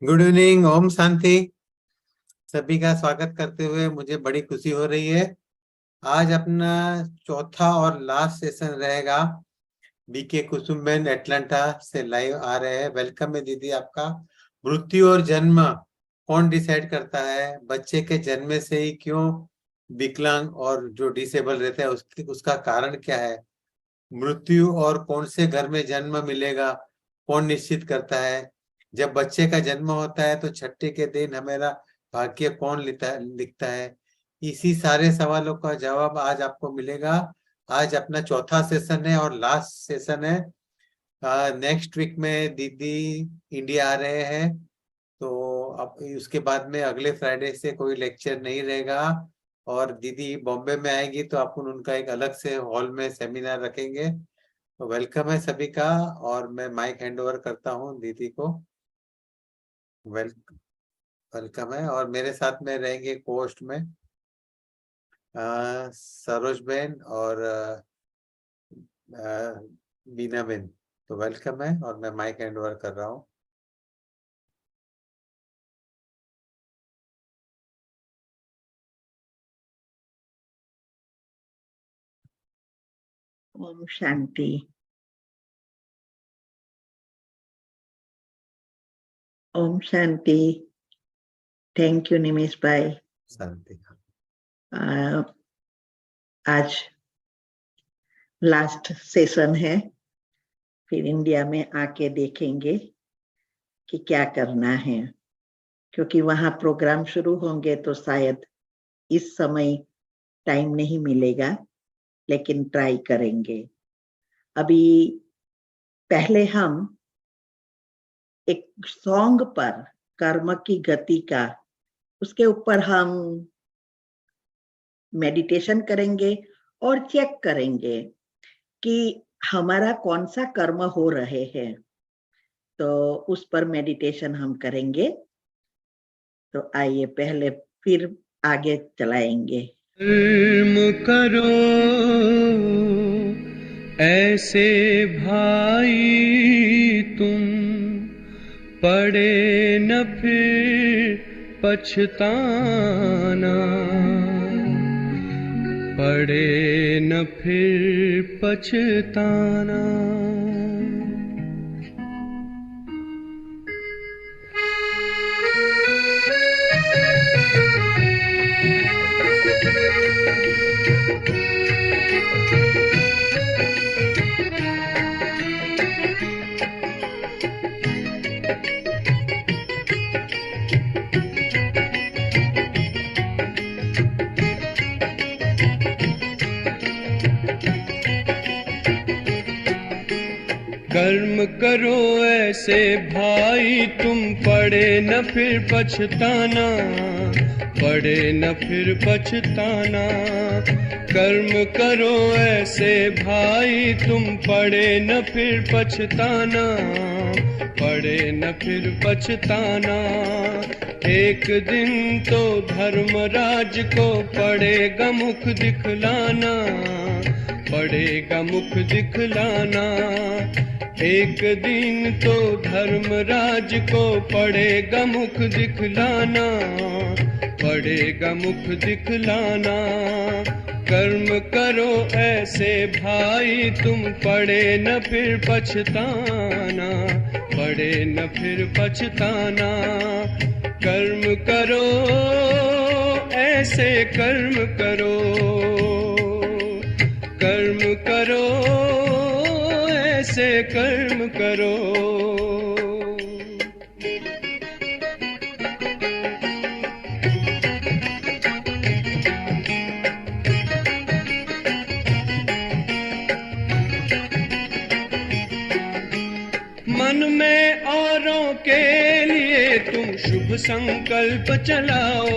Good evening. Om Shanti. सभी का स्वागत करते हुए मुझे बड़ी खुशी हो रही है। आज अपना चौथा और लास्ट सेशन रहेगा। बीके कुसुमबेन एटलांटा से लाइव आ रहे हैं। वेलकम है दीदी आपका। मृत्यु और जन्म कौन डिसाइड करता है? बच्चे के जन्म से ही क्यों विकलांग और जो डिसेबल रहता है उसका कारण क्या है? मृत्यु और कौन से घर में जन्म मिलेगा कौन निश्चित करता है? जब बच्चे का जन्म होता है तो छठे के दिन हमारा भाग्य कौन लिखता है? इसी सारे सवालों का जवाब आज आपको मिलेगा। आज अपना चौथा सेशन है और लास्ट सेशन है। नेक्स्ट वीक में दीदी इंडिया आ रहे हैं, तो अब उसके बाद में अगले फ्राइडे से कोई लेक्चर नहीं रहेगा। और दीदी बॉम्बे में आएगी तो अपन उनका एक अलग से हॉल में सेमिनार रखेंगे। तो वेलकम है सभी का। और मैं माइक हैंड ओवर करता हूँ दीदी को। वेलकम है। और मेरे साथ में रहेंगे कोस्ट में सरोज बेन और बीना बेन। तो वेलकम है और मैं माइक हैंड ओवर कर रहा हूँ। ओम शांति। ओम शांति। थैंक यू निमेश भाई। शांति। आज लास्ट सेशन है, फिर इंडिया में आके देखेंगे कि क्या करना है, क्योंकि वहां प्रोग्राम शुरू होंगे तो शायद इस समय टाइम नहीं मिलेगा, लेकिन ट्राई करेंगे। अभी पहले हम एक सॉन्ग पर कर्म की गति का, उसके ऊपर हम मेडिटेशन करेंगे और चेक करेंगे कि हमारा कौन सा कर्म हो रहे हैं। तो उस पर मेडिटेशन हम करेंगे। तो आइए पहले फिर आगे चलाएंगे। कर्म करो ऐसे भाई तुम, पड़े न फिर पछताना, पड़े न फिर पछताना। कर्म करो ऐसे भाई तुम, पड़े न फिर पछताना, पड़े न फिर पछताना। कर्म करो ऐसे भाई तुम, पड़े न फिर पछताना, पड़े न फिर पछताना। एक दिन तो धर्मराज को पड़ेगा मुख दिखलाना, पड़ेगा मुख दिखलाना। एक दिन तो धर्मराज को पड़ेगा मुख दिखलाना, पड़ेगा मुख दिखलाना। कर्म करो ऐसे भाई तुम, पड़े न फिर पछताना, पड़े न फिर पछताना। कर्म करो ऐसे कर्म करो, कर्म करो ऐसे कर्म करो। मन में औरों के लिए तुम शुभ संकल्प चलाओ,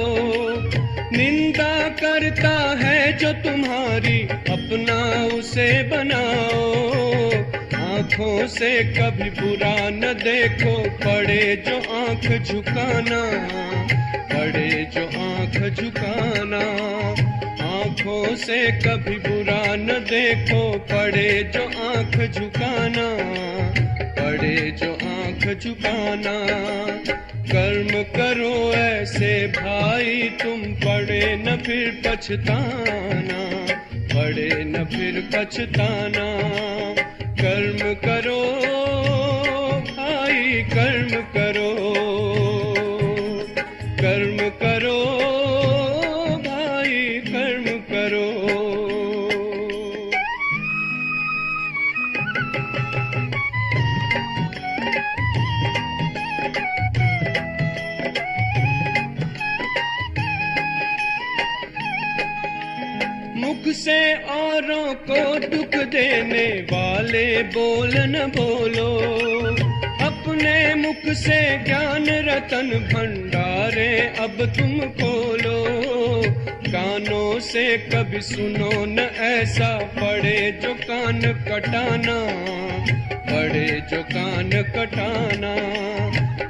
निंदा करता है जो तुम्हारी अपना उसे बनाओ। आँखों से कभी बुरा न देखो, पड़े जो आँख झुकाना, पड़े जो आँख झुकाना। आँखों से कभी बुरा न देखो, पड़े जो आँख झुकाना, पड़े जो आँख झुकाना। कर्म करो ऐसे भाई तुम पड़े न फिर पछताना, पड़े न फिर पछताना। कर्म करो भाई कर्म करो, कर्म करो भाई कर्म करो। मुख से औरों को दुख देने वाले बोल न बोलो, अपने मुख से ज्ञान रतन भंडारे अब तुम खोलो। कानों से कभी सुनो न ऐसा, पड़े जो कान कटाना, पड़े जो कान कटाना।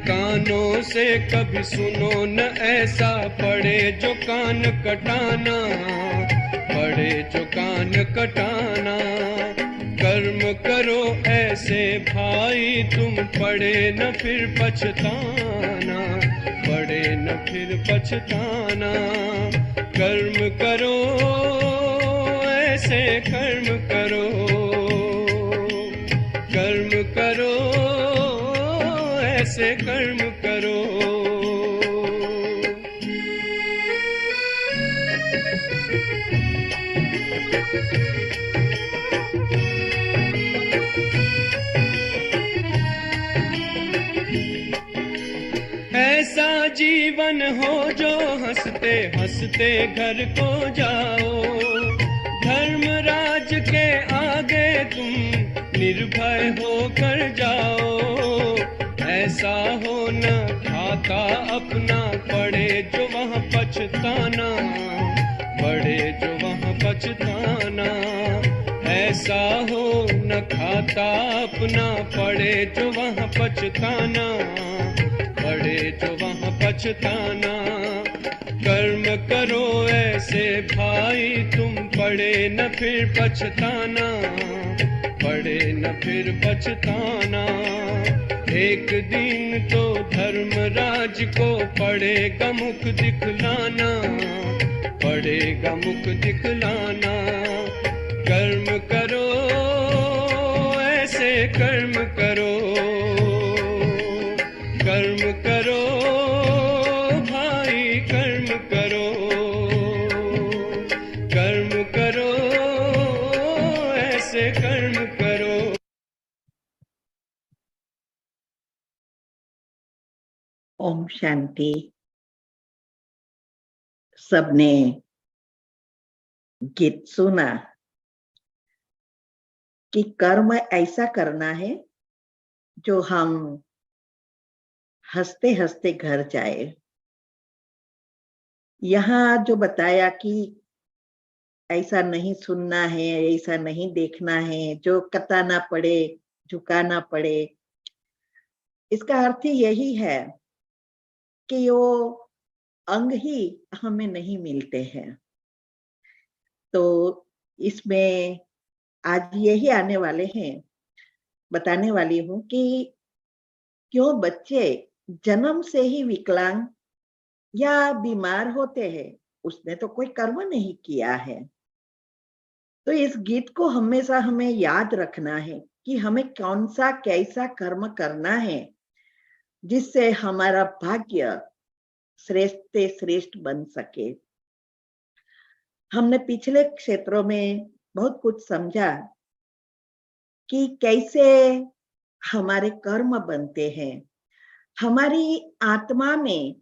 कानों से कभी सुनो न ऐसा, पड़े जो कान कटाना, पड़े जो कान कटाना। कर्म करो ऐसे भाई तुम पड़े न फिर पछताना, पड़े न फिर पछताना। कर्म करो ऐसे कर्म करो, कर्म करो ऐसे कर्म करो। ऐसा जीवन हो जो हंसते हंसते घर को जाओ, धर्मराज के आगे तुम निर्भय होकर जाओ। ऐसा हो न खाता अपना, पड़े जो वहाँ पछताना, पड़े जो वहाँ पछताना। ऐसा हो न खाता अपना, पड़े जो वहाँ पछताना, पड़े जो वहाँ पछताना। कर्म करो ऐसे भाई तुम पड़े न फिर पछताना, पड़े न फिर पछताना। एक दिन तो धर्मराज को पड़ेगा मुख दिखलाना, पड़ेगा मुख दिखलाना। कर्म करो ऐसे कर्म करो, कर्म करो भाई कर्म करो, कर्म करो ऐसे कर्म करो। ओम शांति। सबने गीत सुना कि कर्म ऐसा करना है जो हम हंसते हंसते घर जाए। यहाँ जो बताया कि ऐसा नहीं सुनना है, ऐसा नहीं देखना है, जो कताना पड़े, झुकाना पड़े, इसका अर्थ यही है कि वो अंग ही हमें नहीं मिलते हैं। तो इसमें आज यही आने वाले हैं, बताने वाली हूँ कि क्यों बच्चे जन्म से ही विकलांग या बीमार होते हैं, उसने तो कोई कर्म नहीं किया है। तो इस गीत को हमेशा हमें याद रखना है कि हमें कौन सा कैसा कर्म करना है जिससे हमारा भाग्य श्रेष्ठ से श्रेष्ठ बन सके। हमने पिछले क्षेत्रों में बहुत कुछ समझा कि कैसे हमारे कर्म बनते हैं। हमारी आत्मा में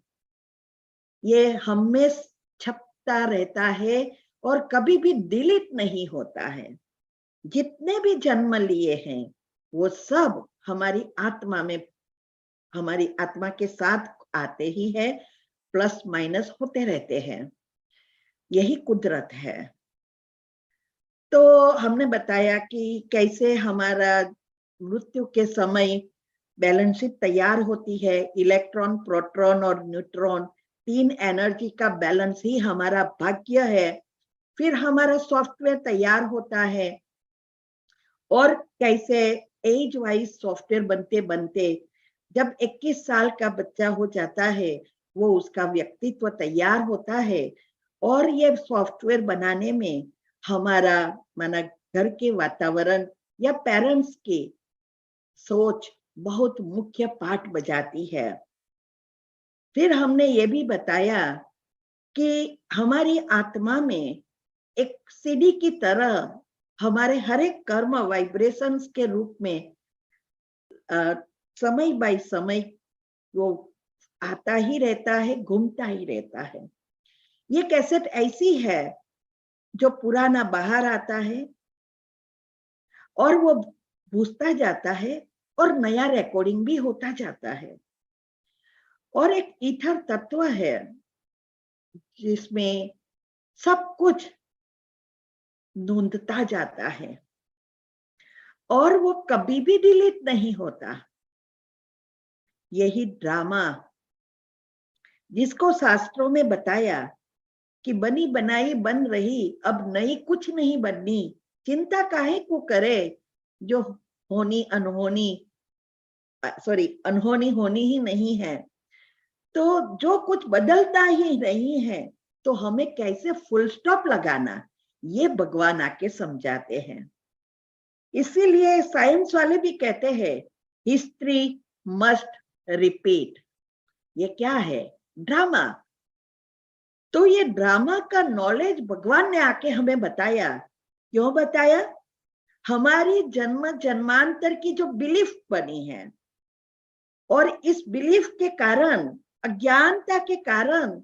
ये हमेशा छपता रहता है और कभी भी डिलीट नहीं होता है। जितने भी जन्म लिए हैं वो सब हमारी आत्मा में, हमारी आत्मा के साथ आते ही है, प्लस माइनस होते रहते हैं। यही कुदरत है। तो हमने बताया कि कैसे हमारा मृत्यु के समय बैलेंस शीट तैयार होती है। इलेक्ट्रॉन, प्रोटॉन और न्यूट्रॉन, तीन एनर्जी का बैलेंस ही हमारा भाग्य है। फिर हमारा सॉफ्टवेयर तैयार होता है और कैसे एज वाइज सॉफ्टवेयर बनते बनते जब 21 साल का बच्चा हो जाता है, वो उसका व्यक्तित्व तैयार होता है, और ये सॉफ्टवेयर बनाने में हमारा माना घर के वातावरण या पेरेंट्स की सोच बहुत मुख्य पार्ट बजाती है। फिर हमने ये भी बताया कि हमारी आत्मा में एक सीडी की तरह हमारे हर एक कर्म वाइब्रेशंस के रूप में समय बाय समय वो आता ही रहता है, घूमता ही रहता है। ये कैसेट ऐसी है जो पुराना बाहर आता है और वो भूसता जाता है और नया रिकॉर्डिंग भी होता जाता है। और एक ईथर तत्व है जिसमें सब कुछ ढूंढता जाता है और वो कभी भी डिलीट नहीं होता। यही ड्रामा जिसको शास्त्रों में बताया कि बनी बनाई बन रही, अब नई कुछ नहीं बननी, चिंता काहे को करे, जो होनी अनहोनी अनहोनी होनी ही नहीं है। तो जो कुछ बदलता ही नहीं है, तो हमें कैसे फुल स्टॉप लगाना, ये भगवान आके समझाते हैं। इसीलिए साइंस वाले भी कहते हैं हिस्ट्री मस्ट रिपीट। ये क्या है? ड्रामा। तो ये ड्रामा का नॉलेज भगवान ने आके हमें बताया। क्यों बताया? हमारी जन्म जन्मांतर की जो बिलीफ बनी है, और इस बिलीफ के कारण, अज्ञानता के कारण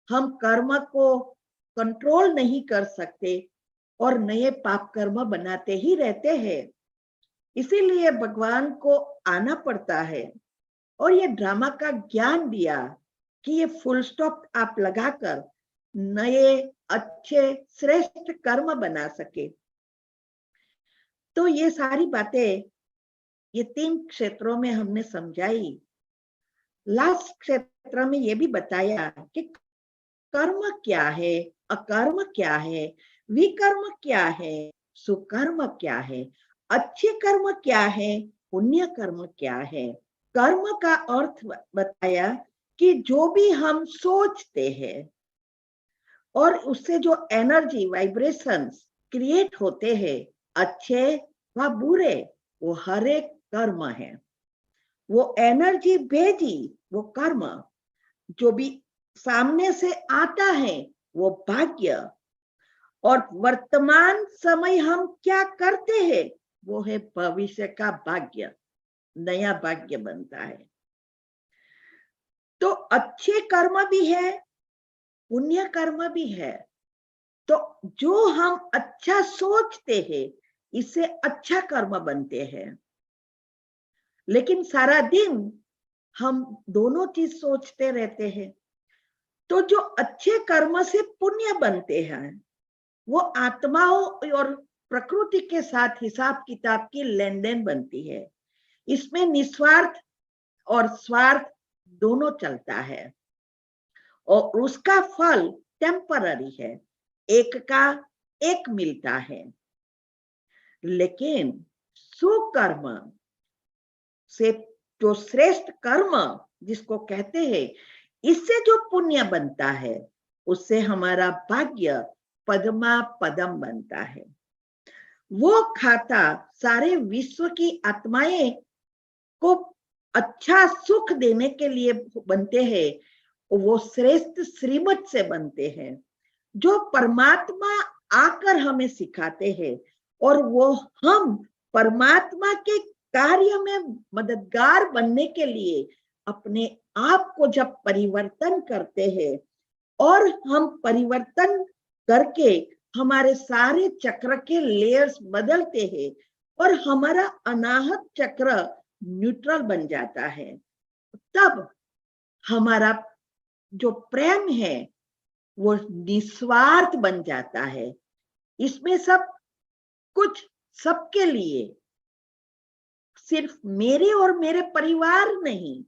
हम कर्म को कंट्रोल नहीं कर सकते और नए पाप कर्म बनाते ही रहते हैं। इसीलिए भगवान को आना पड़ता है और ये ड्रामा का ज्ञान दिया कि ये फुल स्टॉप आप लगाकर नए अच्छे श्रेष्ठ कर्म बना सके। तो ये सारी बातें ये 3 क्षेत्रों में हमने समझाई। लास्ट क्षेत्र में ये भी बताया कि कर्म क्या है, अकर्म क्या है, विकर्म क्या है, सुकर्म क्या है, अच्छे कर्म क्या है, पुण्य कर्म क्या है। कर्म का अर्थ बताया कि जो भी हम सोचते हैं और उससे जो एनर्जी वाइब्रेशंस क्रिएट होते हैं, अच्छे व बुरे, वो हर एक कर्म है। वो एनर्जी भेजी, वो कर्म। जो भी सामने से आता है, वो भाग्य। और वर्तमान समय हम क्या करते हैं, वो है भविष्य का भाग्य, नया भाग्य बनता है। तो अच्छे कर्म भी है, पुण्य कर्म भी है। तो जो हम अच्छा सोचते हैं, इससे अच्छा कर्म बनते हैं। लेकिन सारा दिन हम दोनों चीज सोचते रहते हैं, तो जो अच्छे कर्म से पुण्य बनते हैं, वो आत्माओं और प्रकृति के साथ हिसाब किताब की लेन देन बनती है। इसमें निस्वार्थ और स्वार्थ दोनों चलता है और उसका फल टेम्पररी है, एक का एक मिलता है। लेकिन सुकर्म से जो श्रेष्ठ कर्म जिसको कहते हैं, इससे जो पुण्य बनता है, उससे हमारा भाग्य पद्मा पदम बनता है। वो खाता सारे विश्व की आत्माएं को अच्छा सुख देने के लिए बनते हैं। वो श्रेष्ठ श्रीमत से बनते हैं, जो परमात्मा आकर हमें सिखाते हैं, और वो हम परमात्मा के कार्य में मददगार बनने के लिए अपने आप को जब परिवर्तन करते हैं, और हम परिवर्तन करके हमारे सारे चक्र के लेयर्स बदलते हैं और हमारा अनाहत चक्र न्यूट्रल बन जाता है, तब हमारा जो प्रेम है वो निस्वार्थ बन जाता है। इसमें सब कुछ सबके लिए, सिर्फ मेरे और मेरे परिवार नहीं,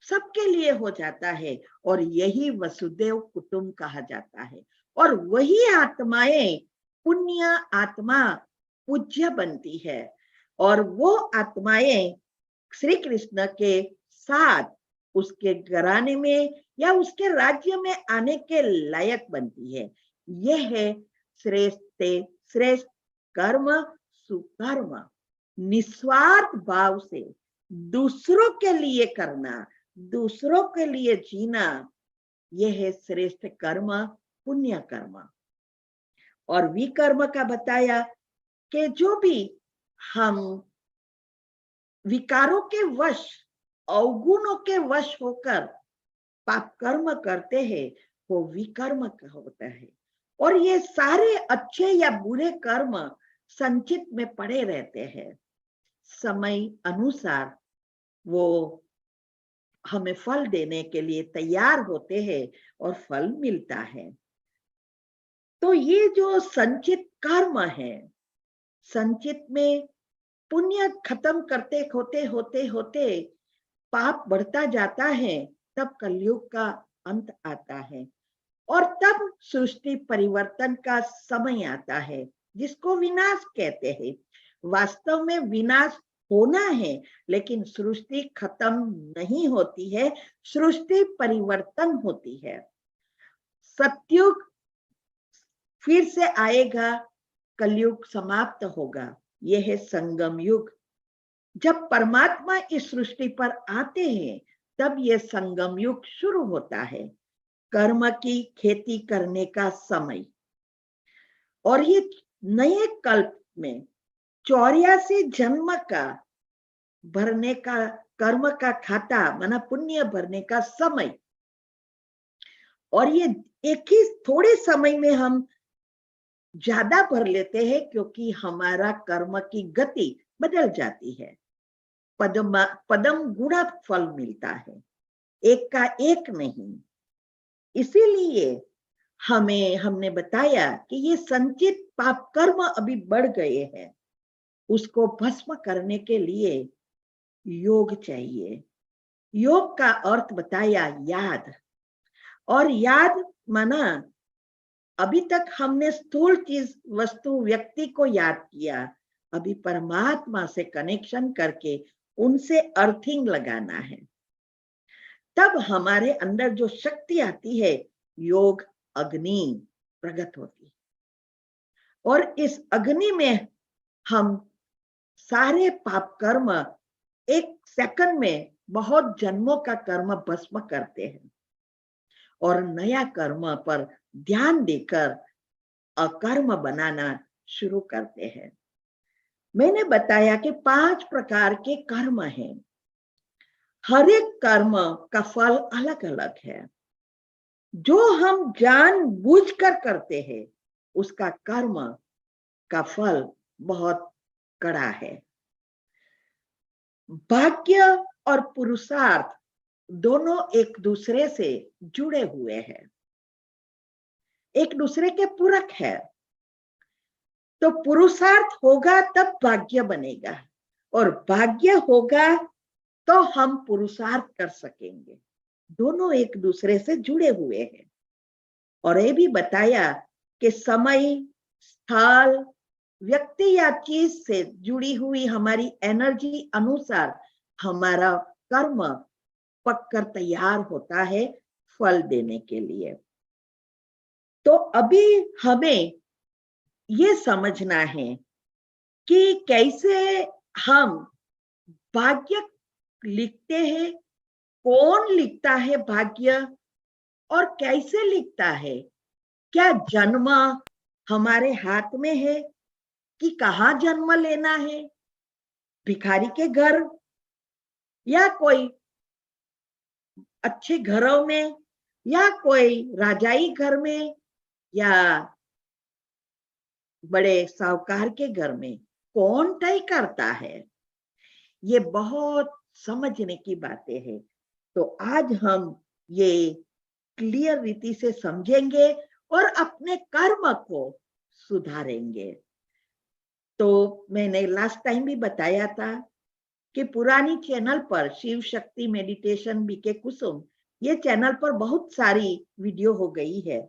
सबके लिए हो जाता है। और यही वसुदेव कुटुंब कहा जाता है। और वही आत्माएं, पुण्य आत्मा पूज्य बनती है, और वो आत्माएं श्री कृष्ण के साथ उसके घराने में या उसके राज्य में आने के लायक बनती है। यह है श्रेष्ठ से श्रेष्ठ कर्म, सुकर्म। निस्वार्थ भाव से दूसरों के लिए करना, दूसरों के लिए जीना, यह है श्रेष्ठ कर्म, पुण्य कर्म। और विकर्म का बताया कि जो भी हम विकारों के वश, अवगुणों के वश होकर पाप कर्म करते हैं, वो विकर्म का होता है। और ये सारे अच्छे या बुरे कर्म संचित में पड़े रहते हैं। समय अनुसार वो हमें फल देने के लिए तैयार होते हैं और फल मिलता है। तो ये जो संचित कर्म है, संचित में पुण्य खत्म करते होते होते होते पाप बढ़ता जाता है, तब कलयुग का अंत आता है और तब सृष्टि परिवर्तन का समय आता है, जिसको विनाश कहते हैं। वास्तव में विनाश होना है, लेकिन सृष्टि खत्म नहीं होती है, सृष्टि परिवर्तन होती है। सतयुग फिर से आएगा, कलयुग समाप्त होगा। यह है संगम युग। जब परमात्मा इस सृष्टि पर आते हैं, तब यह संगम युग शुरू होता है, कर्म की खेती करने का समय। और ये नए कल्प में 84 जन्म का भरने का, कर्म का खाता माना पुण्य भरने का समय। और ये एक ही थोड़े समय में हम ज्यादा भर लेते हैं, क्योंकि हमारा कर्म की गति बदल जाती है। पदम गुणा फल मिलता है, एक का एक नहीं। इसीलिए हमने बताया कि ये संचित पाप कर्म अभी बढ़ गए हैं, उसको भस्म करने के लिए योग चाहिए। योग का अर्थ बताया याद। और याद माना अभी तक हमने स्थूल चीज, वस्तु, व्यक्ति को याद किया, अभी परमात्मा से कनेक्शन करके उनसे अर्थिंग लगाना है। तब हमारे अंदर जो शक्ति आती है, योग अग्नि प्रकट होती है। और इस अग्नि में हम सारे पाप कर्म एक सेकंड में बहुत जन्मों का कर्म भस्म करते हैं और नया कर्म पर ध्यान देकर अकर्म बनाना शुरू करते हैं। मैंने बताया कि 5 प्रकार के कर्म हैं। हर एक कर्म का फल अलग अलग है। जो हम जानबूझकर करते हैं, उसका कर्म का फल बहुत कड़ा है। भाग्य और पुरुषार्थ दोनों एक दूसरे से जुड़े हुए हैं, एक दूसरे के पूरक है। तो पुरुषार्थ होगा तब भाग्य बनेगा, और भाग्य होगा तो हम पुरुषार्थ कर सकेंगे। दोनों एक दूसरे से जुड़े हुए हैं। और ये भी बताया कि समय, स्थल, व्यक्ति या चीज से जुड़ी हुई हमारी एनर्जी अनुसार हमारा कर्म पककर तैयार होता है फल देने के लिए। तो अभी हमें ये समझना है कि कैसे हम भाग्य लिखते हैं, कौन लिखता है भाग्य और कैसे लिखता है। क्या जन्म हमारे हाथ में है कि कहाँ जन्म लेना है, भिखारी के घर या कोई अच्छे घरों में या कोई राजाई घर में या बड़े साहूकार के घर में, कौन तय करता है। ये बहुत समझने की बातें हैं। तो आज हम ये क्लियर रीति से समझेंगे और अपने कर्म को सुधारेंगे। तो मैंने लास्ट टाइम भी बताया था कि पुरानी चैनल पर शिव शक्ति मेडिटेशन बीके कुसुम, ये चैनल पर बहुत सारी वीडियो हो गई है,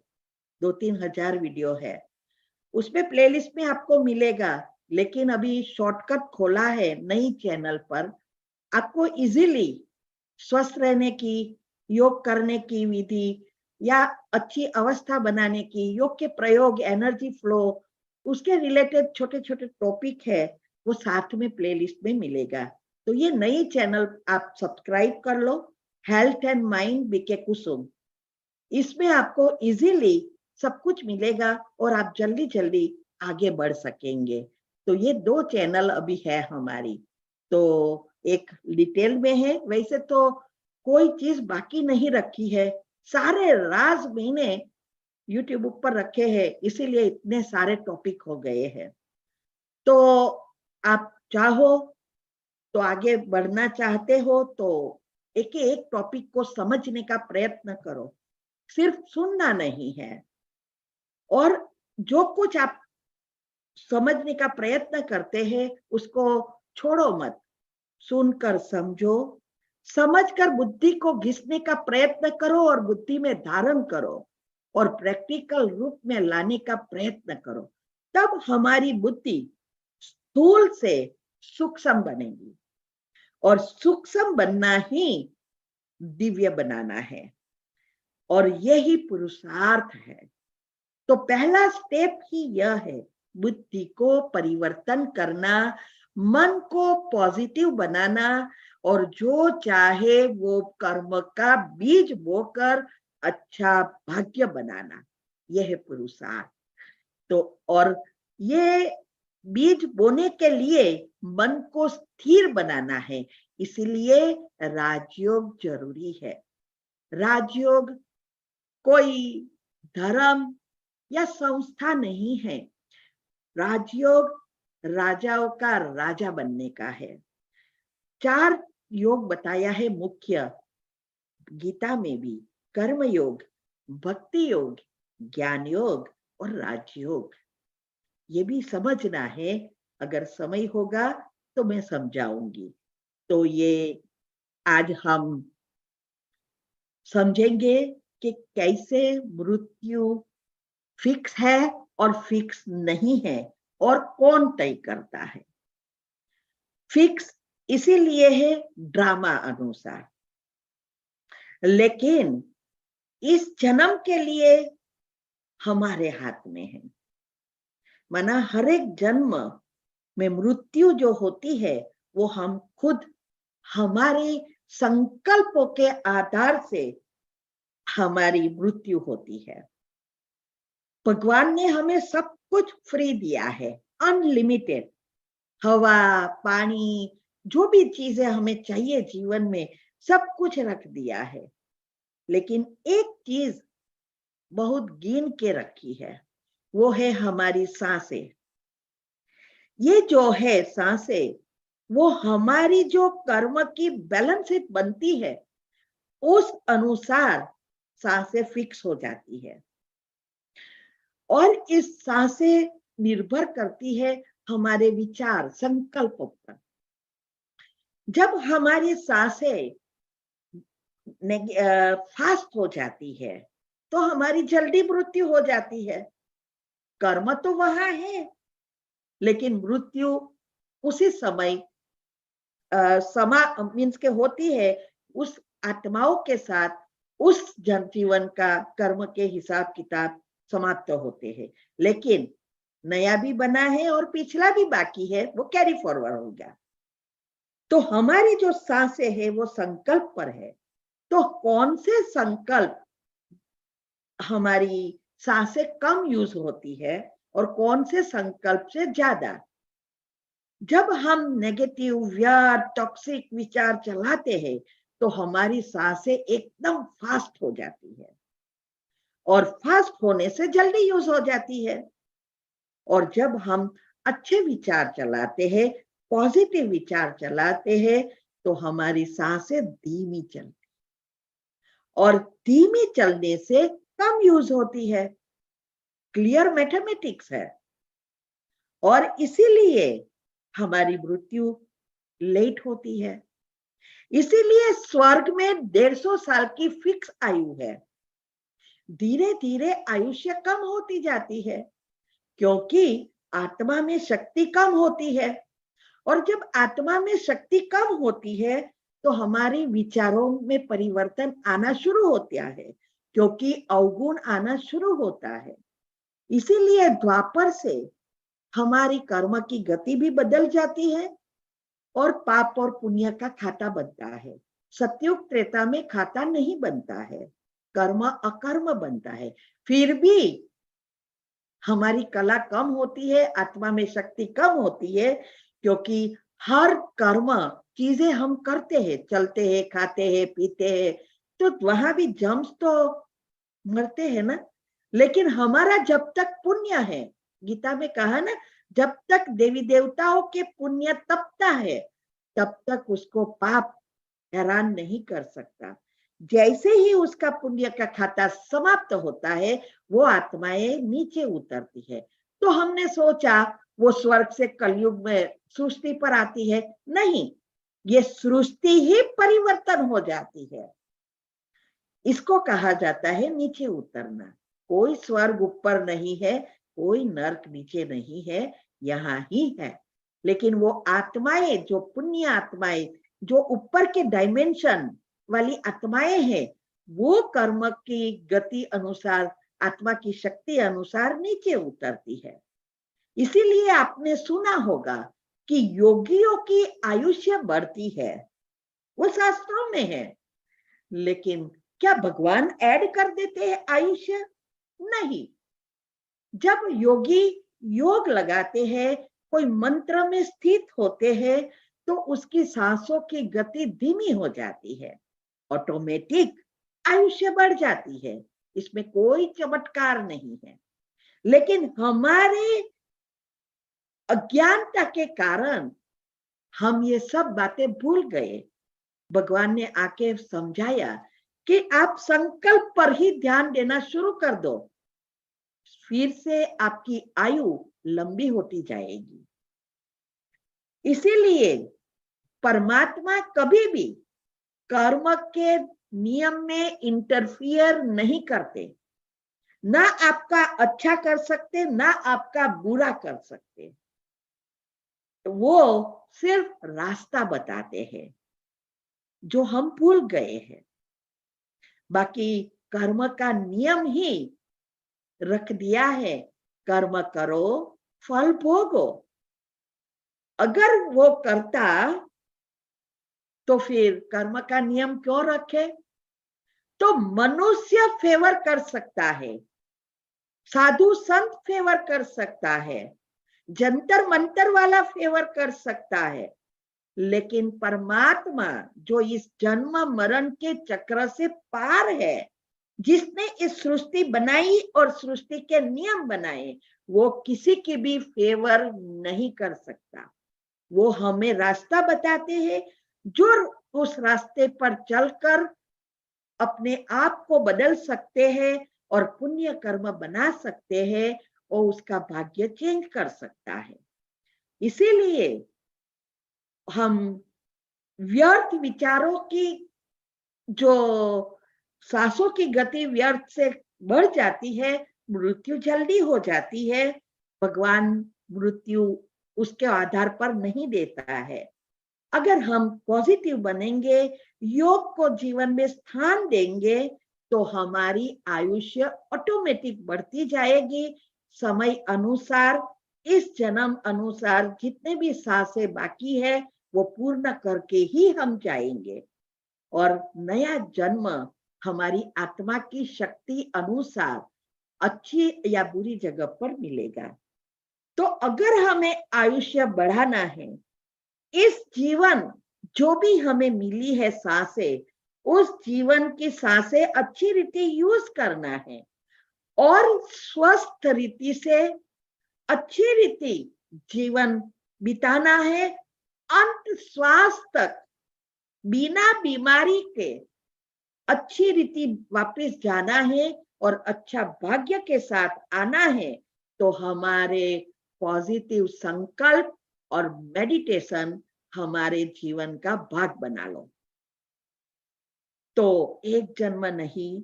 2-3 हजार वीडियो है। उसमें प्लेलिस्ट में आपको मिलेगा, लेकिन अभी शॉर्टकट खोला है नई चैनल पर, आपको इजीली स्वस्थ रहने की, योग करने की विधि या अच्छी अवस्था बनाने की, योग के प्रयोग, एनर्जी फ्लो, उसके रिलेटेड छोटे छोटे टॉपिक है, वो साथ में प्लेलिस्ट में मिलेगा। तो ये नई चैनल आप सब्सक्राइब कर लो, हेल्थ एंड माइंड बीके कुसुम। इसमें आपको इजीली सब कुछ मिलेगा और आप जल्दी जल्दी आगे बढ़ सकेंगे। तो ये 2 चैनल अभी है हमारी। तो एक डिटेल में है, वैसे तो कोई चीज बाकी नहीं रखी है, सारे राज मैंने यूट्यूब पर रखे हैं, इसीलिए इतने सारे टॉपिक हो गए हैं। तो आप चाहो तो आगे बढ़ना चाहते हो तो एक एक टॉपिक को समझने का प्रयत्न करो, सिर्फ सुनना नहीं है। और जो कुछ आप समझने का प्रयत्न करते हैं उसको छोड़ो मत, सुनकर समझो, समझकर बुद्धि को घिसने का प्रयत्न करो और बुद्धि में धारण करो और प्रैक्टिकल रूप में लाने का प्रयत्न करो। तब हमारी बुद्धि स्थूल से सूक्ष्म बनेगी और सूक्ष्म बनना ही दिव्य बनाना है और यही पुरुषार्थ है। तो पहला स्टेप ही यह है, बुद्धि को परिवर्तन करना, मन को पॉजिटिव बनाना और जो चाहे वो कर्म का बीज बोकर अच्छा भाग्य बनाना, यह है पुरुषार्थ। तो और ये बीज बोने के लिए मन को स्थिर बनाना है, इसीलिए राजयोग जरूरी है। राजयोग कोई धर्म या संस्था नहीं है, राजयोग राजाओं का राजा बनने का है। 4 योग बताया है मुख्य गीता में भी, कर्म योग, भक्ति योग, ज्ञान योग और राजयोग। ये भी समझना है, अगर समय होगा तो मैं समझाऊंगी। तो ये आज हम समझेंगे कि कैसे मृत्यु फिक्स है और फिक्स नहीं है और कौन तय करता है। फिक्स इसीलिए है ड्रामा अनुसार, लेकिन इस जन्म के लिए हमारे हाथ में है। माना हर एक जन्म में मृत्यु जो होती है वो हम खुद हमारे संकल्पों के आधार से हमारी मृत्यु होती है। भगवान ने हमें सब कुछ फ्री दिया है, अनलिमिटेड, हवा, पानी, जो भी चीजें हमें चाहिए जीवन में सब कुछ रख दिया है। लेकिन एक चीज बहुत गिन के रखी है, वो है हमारी सांसें। ये जो है सांसें, वो हमारी जो कर्म की बैलेंस शीट बनती है उस अनुसार सांसें फिक्स हो जाती है और इस सांसें निर्भर करती है हमारे विचार, संकल्पों पर। जब हमारी सांसें फास्ट हो जाती है तो हमारी जल्दी मृत्यु हो जाती है। कर्म तो वहां है लेकिन मृत्यु उसी समय मीन्स के होती है उस आत्माओं के साथ, उस जनजीवन का कर्म के हिसाब किताब समाप्त होते हैं। लेकिन नया भी बना है और पिछला भी बाकी है, वो कैरी फॉरवर्ड होगा। तो हमारी जो सांसें है वो संकल्प पर है। तो कौन से संकल्प हमारी सांसें कम यूज होती है और कौन से संकल्प से ज्यादा। जब हम नेगेटिव, व्यर्थ, टॉक्सिक विचार चलाते हैं तो हमारी सांसें एकदम फास्ट हो जाती है और फास्ट होने से जल्दी यूज हो जाती है। और जब हम अच्छे विचार चलाते हैं, पॉजिटिव विचार चलाते हैं, तो हमारी सांसें धीमी चलती और धीमी चलने से कम यूज होती है। क्लियर मैथमेटिक्स है और इसीलिए हमारी मृत्यु लेट होती है। इसीलिए स्वर्ग में 150 साल की फिक्स आयु है। धीरे धीरे आयुष्य कम होती जाती है क्योंकि आत्मा में शक्ति कम होती है और जब आत्मा में शक्ति कम होती है तो हमारे विचारों में परिवर्तन आना शुरू होता है, क्योंकि अवगुण आना शुरू होता है। इसीलिए द्वापर से हमारी कर्म की गति भी बदल जाती है और पाप और पुण्य का खाता बनता है। सतयुग त्रेता में खाता नहीं बनता है, कर्म अकर्म बनता है। फिर भी हमारी कला कम होती है, आत्मा में शक्ति कम होती है, क्योंकि हर कर्म चीजें हम करते हैं, चलते हैं, खाते हैं, पीते हैं, तो वहां भी जम्स तो मरते हैं ना। लेकिन हमारा जब तक पुण्य है, गीता में कहा ना, जब तक देवी देवताओं के पुण्य तपता है तब तक उसको पाप हैरान नहीं कर सकता। जैसे ही उसका पुण्य का खाता समाप्त होता है, वो आत्माएं नीचे उतरती है। तो हमने सोचा वो स्वर्ग से कलयुग में सृष्टि पर आती है, नहीं, ये सृष्टि ही परिवर्तन हो जाती है। इसको कहा जाता है नीचे उतरना। कोई स्वर्ग ऊपर नहीं है, कोई नरक नीचे नहीं है, यहाँ ही है। लेकिन वो आत्माएं, जो पुण्य आत्माएं, जो ऊपर के डायमेंशन वाली आत्माएं हैं, वो कर्म की गति अनुसार, आत्मा की शक्ति अनुसार नीचे उतरती है। इसीलिए आपने सुना होगा कि योगियों की आयुष्य बढ़ती है, वो शास्त्रों में है। लेकिन क्या भगवान ऐड कर देते हैं आयुष्य? नहीं। जब योगी योग लगाते हैं, कोई मंत्र में स्थित होते हैं, तो उसकी सांसों की गति धीमी हो जाती है, ऑटोमेटिक आयुष्य बढ़ जाती है। इसमें कोई चमत्कार नहीं है। लेकिन हमारे अज्ञानता के कारण हम ये सब बातें भूल गए। भगवान ने आके समझाया कि आप संकल्प पर ही ध्यान देना शुरू कर दो, फिर से आपकी आयु लंबी होती जाएगी। इसीलिए परमात्मा कभी भी कर्म के नियम में इंटरफियर नहीं करते। ना आपका अच्छा कर सकते, ना आपका बुरा कर सकते। वो सिर्फ रास्ता बताते हैं जो हम भूल गए हैं। बाकी कर्म का नियम ही रख दिया है, कर्म करो फल भोगो। अगर वो करता तो फिर कर्म का नियम क्यों रखे? तो मनुष्य फेवर कर सकता है, साधु संत फेवर कर सकता है, जंतर मंतर वाला फेवर कर सकता है, लेकिन परमात्मा जो इस जन्म मरण के चक्र से पार है, जिसने इस सृष्टि बनाई और सृष्टि के नियम बनाए, वो किसी की भी फेवर नहीं कर सकता। वो हमें रास्ता बताते हैं, जो उस रास्ते पर चलकर अपने आप को बदल सकते हैं और पुण्य कर्म बना सकते हैं, और उसका भाग्य चेंज कर सकता है। इसीलिए हम व्यर्थ विचारों की, जो सांसों की गति व्यर्थ से बढ़ जाती है, मृत्यु जल्दी हो जाती है। भगवान मृत्यु उसके आधार पर नहीं देता है। अगर हम पॉजिटिव बनेंगे, योग को जीवन में स्थान देंगे, तो हमारी आयुष्य ऑटोमेटिक बढ़ती जाएगी। समय अनुसार, इस जन्म अनुसार जितने भी सांसें बाकी है, वो पूर्ण करके ही हम जाएंगे, और नया जन्म हमारी आत्मा की शक्ति अनुसार अच्छी या बुरी जगह पर मिलेगा। तो अगर हमें आयुष्य बढ़ाना है, इस जीवन जो भी हमें मिली है सांसें, उस जीवन की सांसें अच्छी रीति यूज करना है और स्वस्थ रीति से अच्छी रीति जीवन बिताना है। अंत श्वास तक बिना बीमारी के अच्छी रीति वापस जाना है और अच्छा भाग्य के साथ आना है। तो हमारे पॉजिटिव संकल्प और मेडिटेशन हमारे जीवन का भाग बना लो। तो एक जन्म नहीं,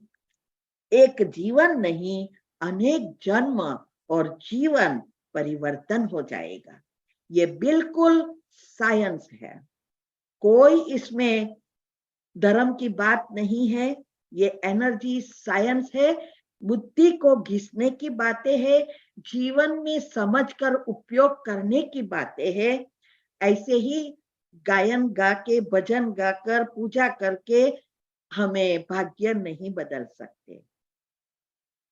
एक जीवन नहीं, अनेक जन्म और जीवन परिवर्तन हो जाएगा। ये बिल्कुल साइंस है, कोई इसमें धर्म की बात नहीं है, ये एनर्जी साइंस है, बुद्धि को घिसने की बातें है, जीवन में समझकर उपयोग करने की बातें है। ऐसे ही गायन गा के, भजन गाकर, पूजा करके हमें भाग्य नहीं बदल सकते।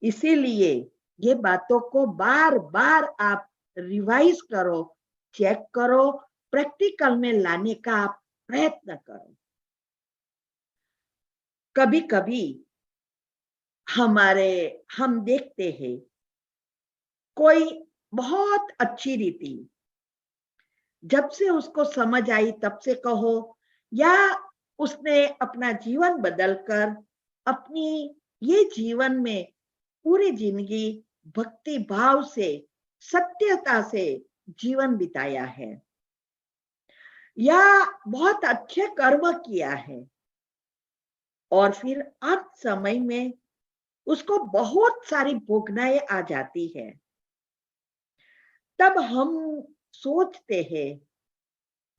इसीलिए ये बातों को बार बार आप रिवाइज करो, चेक करो, प्रैक्टिकल में लाने का आप प्रयत्न करो। कभी कभी हम देखते हैं कोई बहुत अच्छी रीति, जब से उसको समझ आई तब से कहो, या उसने अपना जीवन बदलकर अपनी ये जीवन में पूरी जिंदगी भक्ति भाव से, सत्यता से जीवन बिताया है, या बहुत अच्छे कर्म किया है, और फिर अंत समय में उसको बहुत सारी भोगनाएं आ जाती है, तब हम सोचते हैं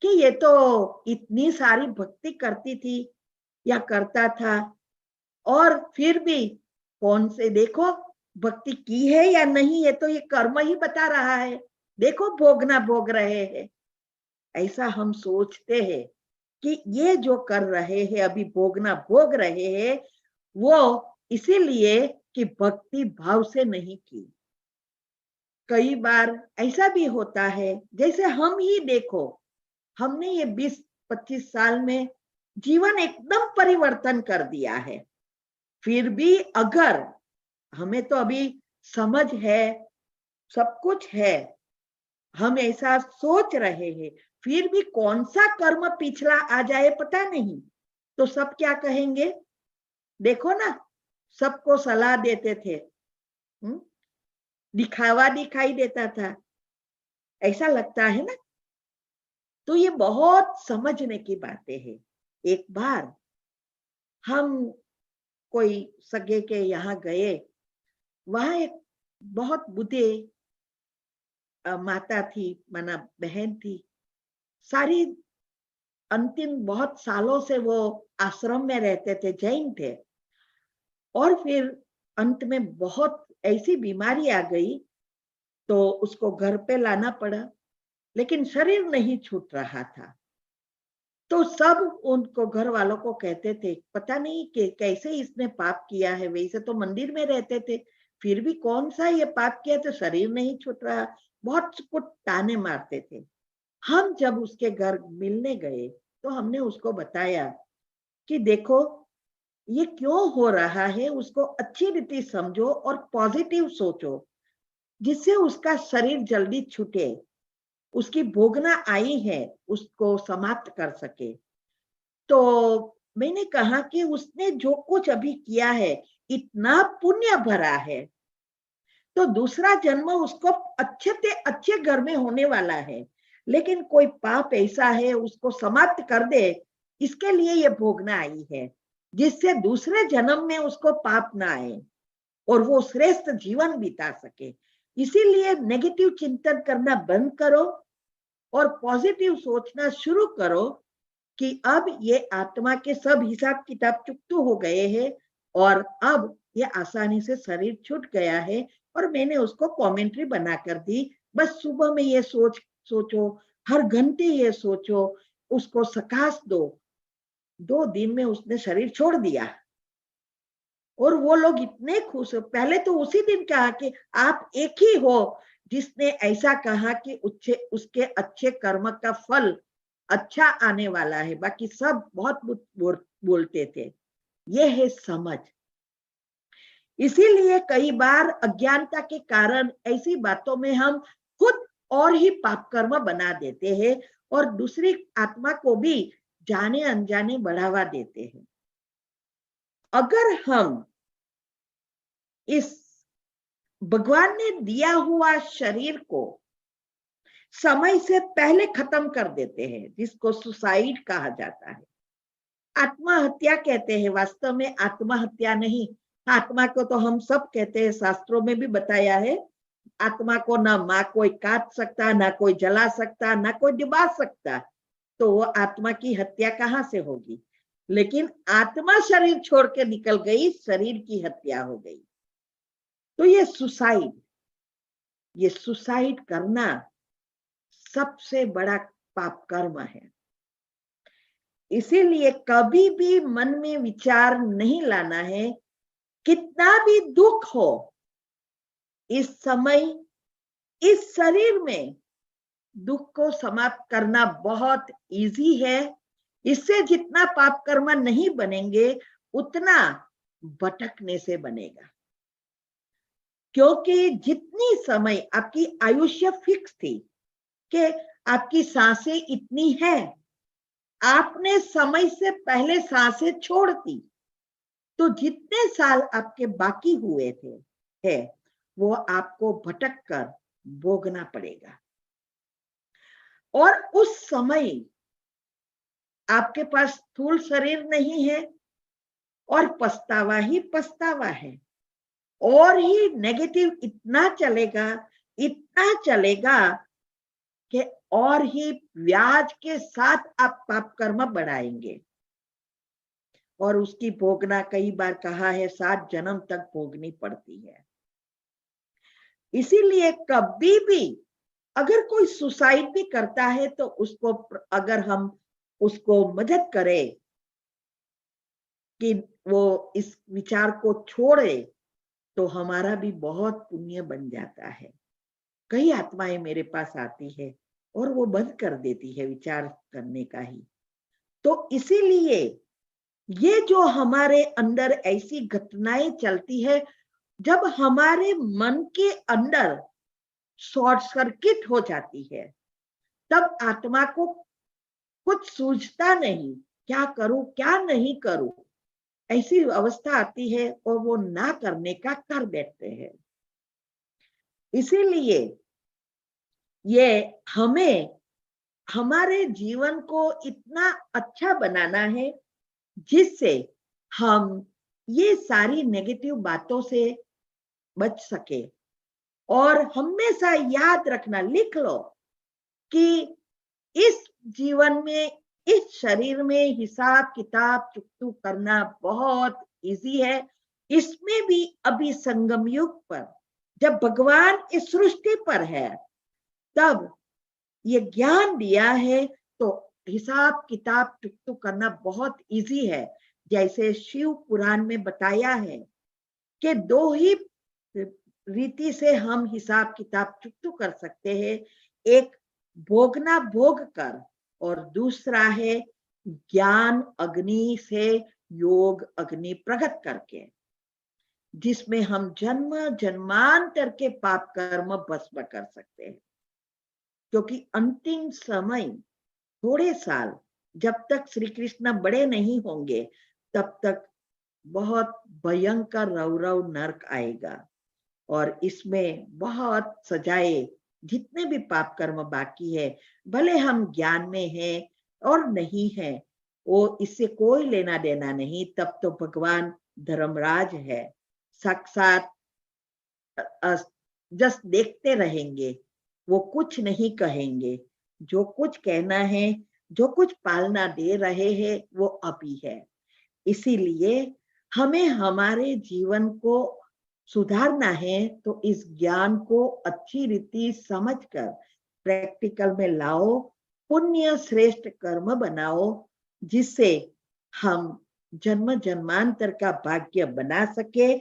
कि ये तो इतनी सारी भक्ति करती थी या करता था, और फिर भी कौन से देखो भक्ति की है या नहीं, ये तो ये कर्म ही बता रहा है, देखो भोगना भोग रहे हैं। ऐसा हम सोचते हैं कि ये जो कर रहे हैं, अभी भोगना भोग रहे हैं, वो इसीलिए कि भक्ति भाव से नहीं की। कई बार ऐसा भी होता है, जैसे हम ही देखो, हमने ये 20-25 साल में जीवन एकदम परिवर्तन कर दिया है, फिर भी अगर हमें तो अभी समझ है, सब कुछ है, हम ऐसा सोच रहे हैं, फिर भी कौन सा कर्म पिछला आ जाए पता नहीं, तो सब क्या कहेंगे, देखो ना, सबको सलाह देते थे, दिखावा दिखाई देता था, ऐसा लगता है ना। तो ये बहुत समझने की बातें हैं। एक बार हम कोई सगे के यहाँ गए, वहां एक बहुत बूढ़े माता थी, माना बहन थी, सारी अंतिम बहुत सालों से वो आश्रम में रहते थे, जैन थे, और फिर अंत में बहुत ऐसी बीमारी आ गई तो उसको घर पे लाना पड़ा, लेकिन शरीर नहीं छूट रहा था। तो सब उनको घर वालों को कहते थे, पता नहीं कि कैसे इसने पाप किया है, वैसे तो मंदिर में रहते थे, फिर भी कौन सा ये पाप किया, तो शरीर नहीं छूट रहा, बहुत कुछ ताने मारते थे। हम जब उसके घर मिलने गए तो हमने उसको बताया कि देखो ये क्यों हो रहा है, उसको अच्छी रीति समझो और पॉजिटिव सोचो, जिससे उसका शरीर जल्दी छूटे, उसकी भोगना आई है उसको समाप्त कर सके। तो मैंने कहा कि उसने जो कुछ अभी किया है इतना पुण्य भरा है, तो दूसरा जन्म उसको अच्छे से अच्छे घर में होने वाला है, लेकिन कोई पाप ऐसा है उसको समाप्त कर दे, इसके लिए ये भोगना आई है, जिससे दूसरे जन्म में उसको पाप ना आए और वो श्रेष्ठ जीवन बिता सके। इसीलिए नेगेटिव चिंतन करना बंद करो और पॉजिटिव सोचना शुरू करो कि अब ये आत्मा के सब हिसाब किताब चुकतू हो गए हैं, और अब ये आसानी से शरीर छूट गया है, और मैंने उसको कमेंट्री बनाकर दी, बस सुबह में ये सोचो, हर घंटे ये सोचो, उसको सकाश दो। 2 दिन में उसने शरीर छोड़ दिया, और वो लोग इतने खुश। पहले तो उसी दिन कहा कि आप एक ही हो जिसने ऐसा कहा कि उसके अच्छे कर्म का फल अच्छा आने वाला है, बाकी सब बहुत बोलते थे। ये है समझ। इसीलिए कई बार अज्ञानता के कारण ऐसी बातों में हम खुद और ही पाप कर्म बना देते हैं और दूसरी आत्मा को भी जाने अनजाने बढ़ावा देते हैं। अगर हम इस भगवान ने दिया हुआ शरीर को समय से पहले खत्म कर देते हैं, जिसको सुसाइड कहा जाता है, आत्महत्या कहते हैं, वास्तव में आत्महत्या नहीं, आत्मा को तो हम सब कहते हैं, शास्त्रों में भी बताया है, आत्मा को ना माँ कोई काट सकता, ना कोई जला सकता, ना कोई डुबा सकता, तो वो आत्मा की हत्या कहाँ से होगी। लेकिन आत्मा शरीर छोड़ के निकल गई, शरीर की हत्या हो गई। तो ये सुसाइड करना सबसे बड़ा पाप कर्म है। इसीलिए कभी भी मन में विचार नहीं लाना है, कितना भी दुख हो इस समय इस शरीर में दुख को समाप्त करना बहुत इजी है। इससे जितना पाप कर्म नहीं बनेंगे उतना भटकने से बनेगा, क्योंकि जितनी समय आपकी आयुष्य फिक्स थी कि आपकी सांसें इतनी है, आपने समय से पहले सांसें छोड़ दी, तो जितने साल आपके बाकी हुए थे है वो आपको भटक कर भोगना पड़ेगा। और उस समय आपके पास स्थूल शरीर नहीं है और पछतावा ही पछतावा है, और ही नेगेटिव इतना चलेगा कि और ही व्याज के साथ आप पाप कर्म बढ़ाएंगे, और उसकी भोगना कई बार कहा है 7 जन्म तक भोगनी पड़ती है। इसीलिए कभी भी अगर कोई सुसाइड भी करता है तो उसको, अगर हम उसको मदद करें कि वो इस विचार को छोड़े, तो हमारा भी बहुत पुण्य बन जाता है। कई आत्माएं मेरे पास आती है और वो बंद कर देती है विचार करने का ही। तो इसीलिए ये जो हमारे अंदर ऐसी घटनाएं चलती है, जब हमारे मन के अंदर शॉर्ट सर्किट हो जाती है, तब आत्मा को कुछ सूझता नहीं, क्या करूं क्या नहीं करूं, ऐसी अवस्था आती है और वो ना करने का कर बैठते हैं। इसीलिए ये हमें हमारे जीवन को इतना अच्छा बनाना है जिससे हम ये सारी नेगेटिव बातों से बच सके। और हमेशा याद रखना, लिख लो कि इस जीवन में, इस शरीर में हिसाब किताब चुकतू करना बहुत इजी है। इसमें भी अभी संगम युग पर जब भगवान इस सृष्टि पर है तब ये ज्ञान दिया है, तो हिसाब किताब चुकतू करना बहुत इजी है। जैसे शिव पुराण में बताया है कि 2 ही रीति से हम हिसाब किताब चुकतू कर सकते हैं, एक भोगना भोग कर, और दूसरा है ज्ञान अग्नि से योग अग्नि प्रकट करके, जिसमें हम जन्म जन्मांतर के पाप कर्म भस्म कर सकते हैं। क्योंकि अंतिम समय थोड़े साल, जब तक श्री कृष्ण बड़े नहीं होंगे तब तक बहुत भयंकर रौरव नरक आएगा, और इसमें बहुत सजाए, जितने भी पाप कर्म बाकी है, भले हम ज्ञान में हैं और नहीं है, वो इससे कोई लेना देना नहीं। तब तो भगवान धर्मराज है, साक्षात जस्ट देखते रहेंगे, वो कुछ नहीं कहेंगे। जो कुछ कहना है, जो कुछ पालना दे रहे हैं, वो अभी है। इसीलिए हमें हमारे जीवन को सुधारना है, तो इस ज्ञान को अच्छी रीति समझकर प्रैक्टिकल में लाओ, पुण्य श्रेष्ठ कर्म बनाओ, जिससे हम जन्म जन्मांतर का भाग्य बना सके,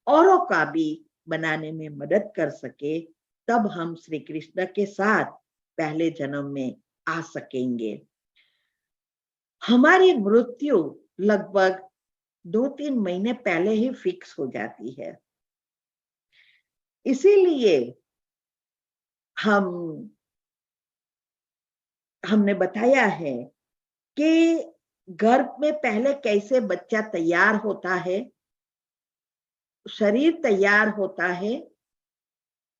औरों का भी बनाने में मदद कर सके। तब हम श्री कृष्ण के साथ पहले जन्म में आ सकेंगे। हमारी मृत्यु लगभग 2-3 महीने पहले ही फिक्स हो जाती है। इसीलिए हमने बताया है कि गर्भ में पहले कैसे बच्चा तैयार होता है, शरीर तैयार होता है,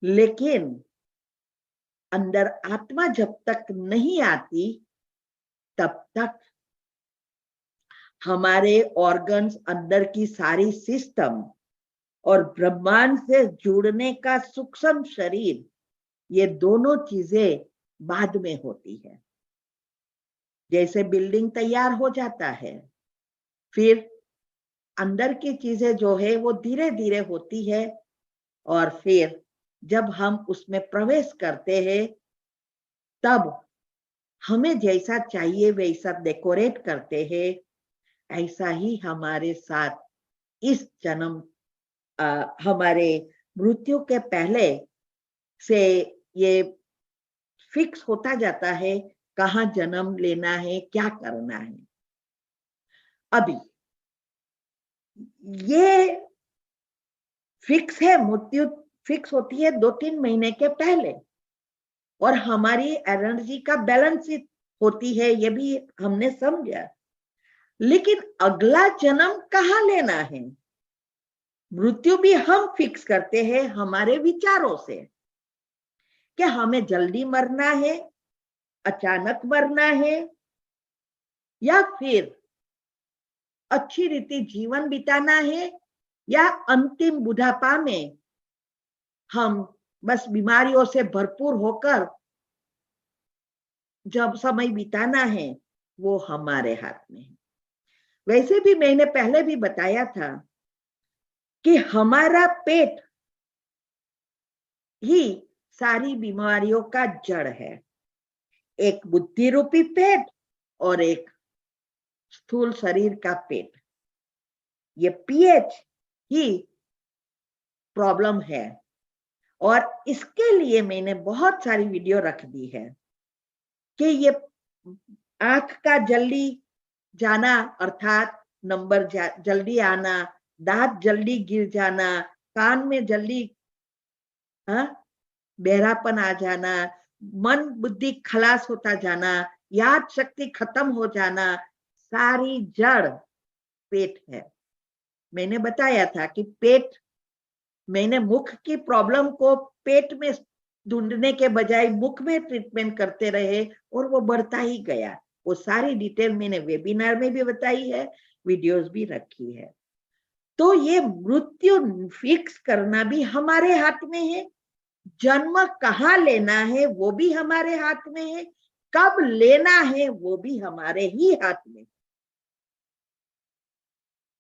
लेकिन अंदर आत्मा जब तक नहीं आती तब तक हमारे ऑर्गन्स, अंदर की सारी सिस्टम और ब्रह्मांड से जुड़ने का सूक्ष्म शरीर, ये दोनों चीजें बाद में होती है। जैसे बिल्डिंग तैयार हो जाता है, फिर अंदर की चीजें जो है वो धीरे धीरे होती है, और फिर जब हम उसमें प्रवेश करते हैं तब हमें जैसा चाहिए वैसा डेकोरेट करते हैं। ऐसा ही हमारे साथ इस जन्म हमारे मृत्यु के पहले से ये फिक्स होता जाता है, कहाँ जन्म लेना है, क्या करना है। अभी ये फिक्स है, मृत्यु फिक्स होती है 2-3 महीने के पहले, और हमारी एनर्जी का बैलेंस होती है, ये भी हमने समझा। लेकिन अगला जन्म कहाँ लेना है, मृत्यु भी हम फिक्स करते हैं हमारे विचारों से, कि हमें जल्दी मरना है, अचानक मरना है, या फिर अच्छी रीति जीवन बिताना है, या अंतिम बुढ़ापा में हम बस बीमारियों से भरपूर होकर जब समय बिताना है, वो हमारे हाथ में है। वैसे भी मैंने पहले भी बताया था कि हमारा पेट ही सारी बीमारियों का जड़ है। एक बुद्धि रूपी पेट और एक स्थूल शरीर का पेट, ये पीएच ही प्रॉब्लम है। और इसके लिए मैंने बहुत सारी वीडियो रख दी है कि ये आंख का जल्दी जाना अर्थात नंबर जल्दी आना, दांत जल्दी गिर जाना, कान में जल्दी बहरापन आ जाना, मन बुद्धि खलास होता जाना, याद शक्ति खत्म हो जाना, सारी जड़ पेट है। मैंने बताया था कि पेट, मैंने मुख की प्रॉब्लम को पेट में ढूंढने के बजाय मुख में ट्रीटमेंट करते रहे और वो बढ़ता ही गया। वो सारी डिटेल मैंने वेबिनार में भी बताई है, वीडियोस भी रखी है। तो ये मृत्यु फिक्स करना भी हमारे हाथ में है, जन्म कहाँ लेना है वो भी हमारे हाथ में है, कब लेना है वो भी हमारे ही हाथ में।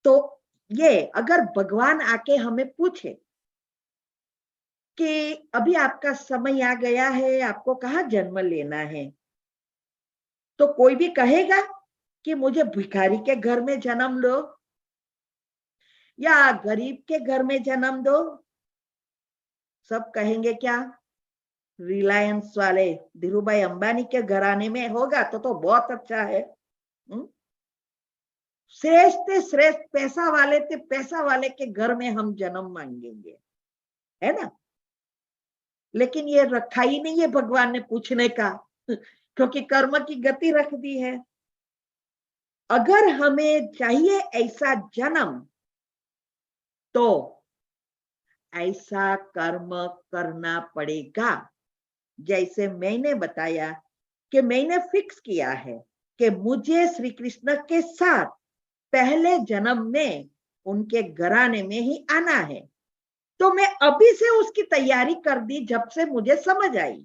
तो ये अगर भगवान आके हमें पूछे कि अभी आपका समय आ गया है, आपको कहाँ जन्म लेना है, तो कोई भी कहेगा कि मुझे भिखारी के घर में जन्म लो या गरीब के घर में जन्म दो। सब कहेंगे क्या, रिलायंस वाले धीरूभाई अंबानी के घराने में होगा तो बहुत अच्छा है। श्रेष्ठ श्रेष्ठ पैसा वाले के घर में हम जन्म मांगेंगे, है ना। लेकिन ये रखा ही नहीं है भगवान ने पूछने का, क्योंकि कर्म की गति रख दी है। अगर हमें चाहिए ऐसा जन्म तो ऐसा कर्म करना पड़ेगा। जैसे मैंने बताया कि मैंने फिक्स किया है कि मुझे श्री कृष्ण के साथ पहले जन्म में उनके घराने में ही आना है, तो मैं अभी से उसकी तैयारी कर दी जब से मुझे समझ आई।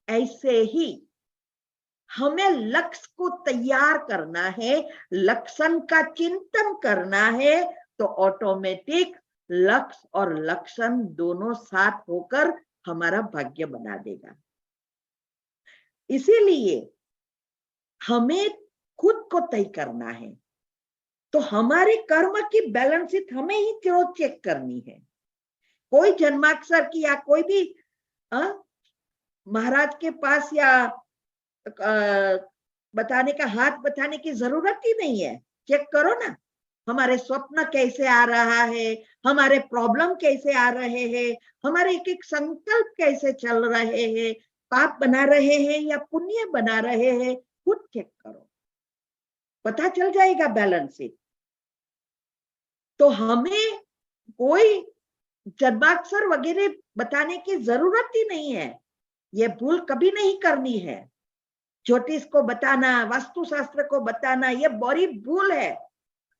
ऐसे ही हमें लक्ष्य को तैयार करना है, लक्षण का चिंतन करना है, तो ऑटोमेटिक लक्ष्य और लक्षण दोनों साथ होकर हमारा भाग्य बना देगा। इसीलिए हमें खुद को तय करना है। तो हमारे कर्म की बैलेंस शीट हमें ही रोज चेक करनी है। कोई जन्माक्षर की या कोई भी महाराज के पास या बताने का हाथ बताने की जरूरत ही नहीं है। चेक करो ना, हमारे स्वप्न कैसे आ रहा है, हमारे प्रॉब्लम कैसे आ रहे हैं, हमारे एक एक संकल्प कैसे चल रहे हैं, पाप बना रहे हैं या पुण्य बना रहे हैं, खुद चेक करो, पता चल जाएगा बैलेंस शीट। तो हमें कोई जन्माक्षर वगैरह बताने की जरूरत ही नहीं है। ये भूल कभी नहीं करनी है। ज्योतिष को बताना, वास्तुशास्त्र को बताना, ये बड़ी भूल है।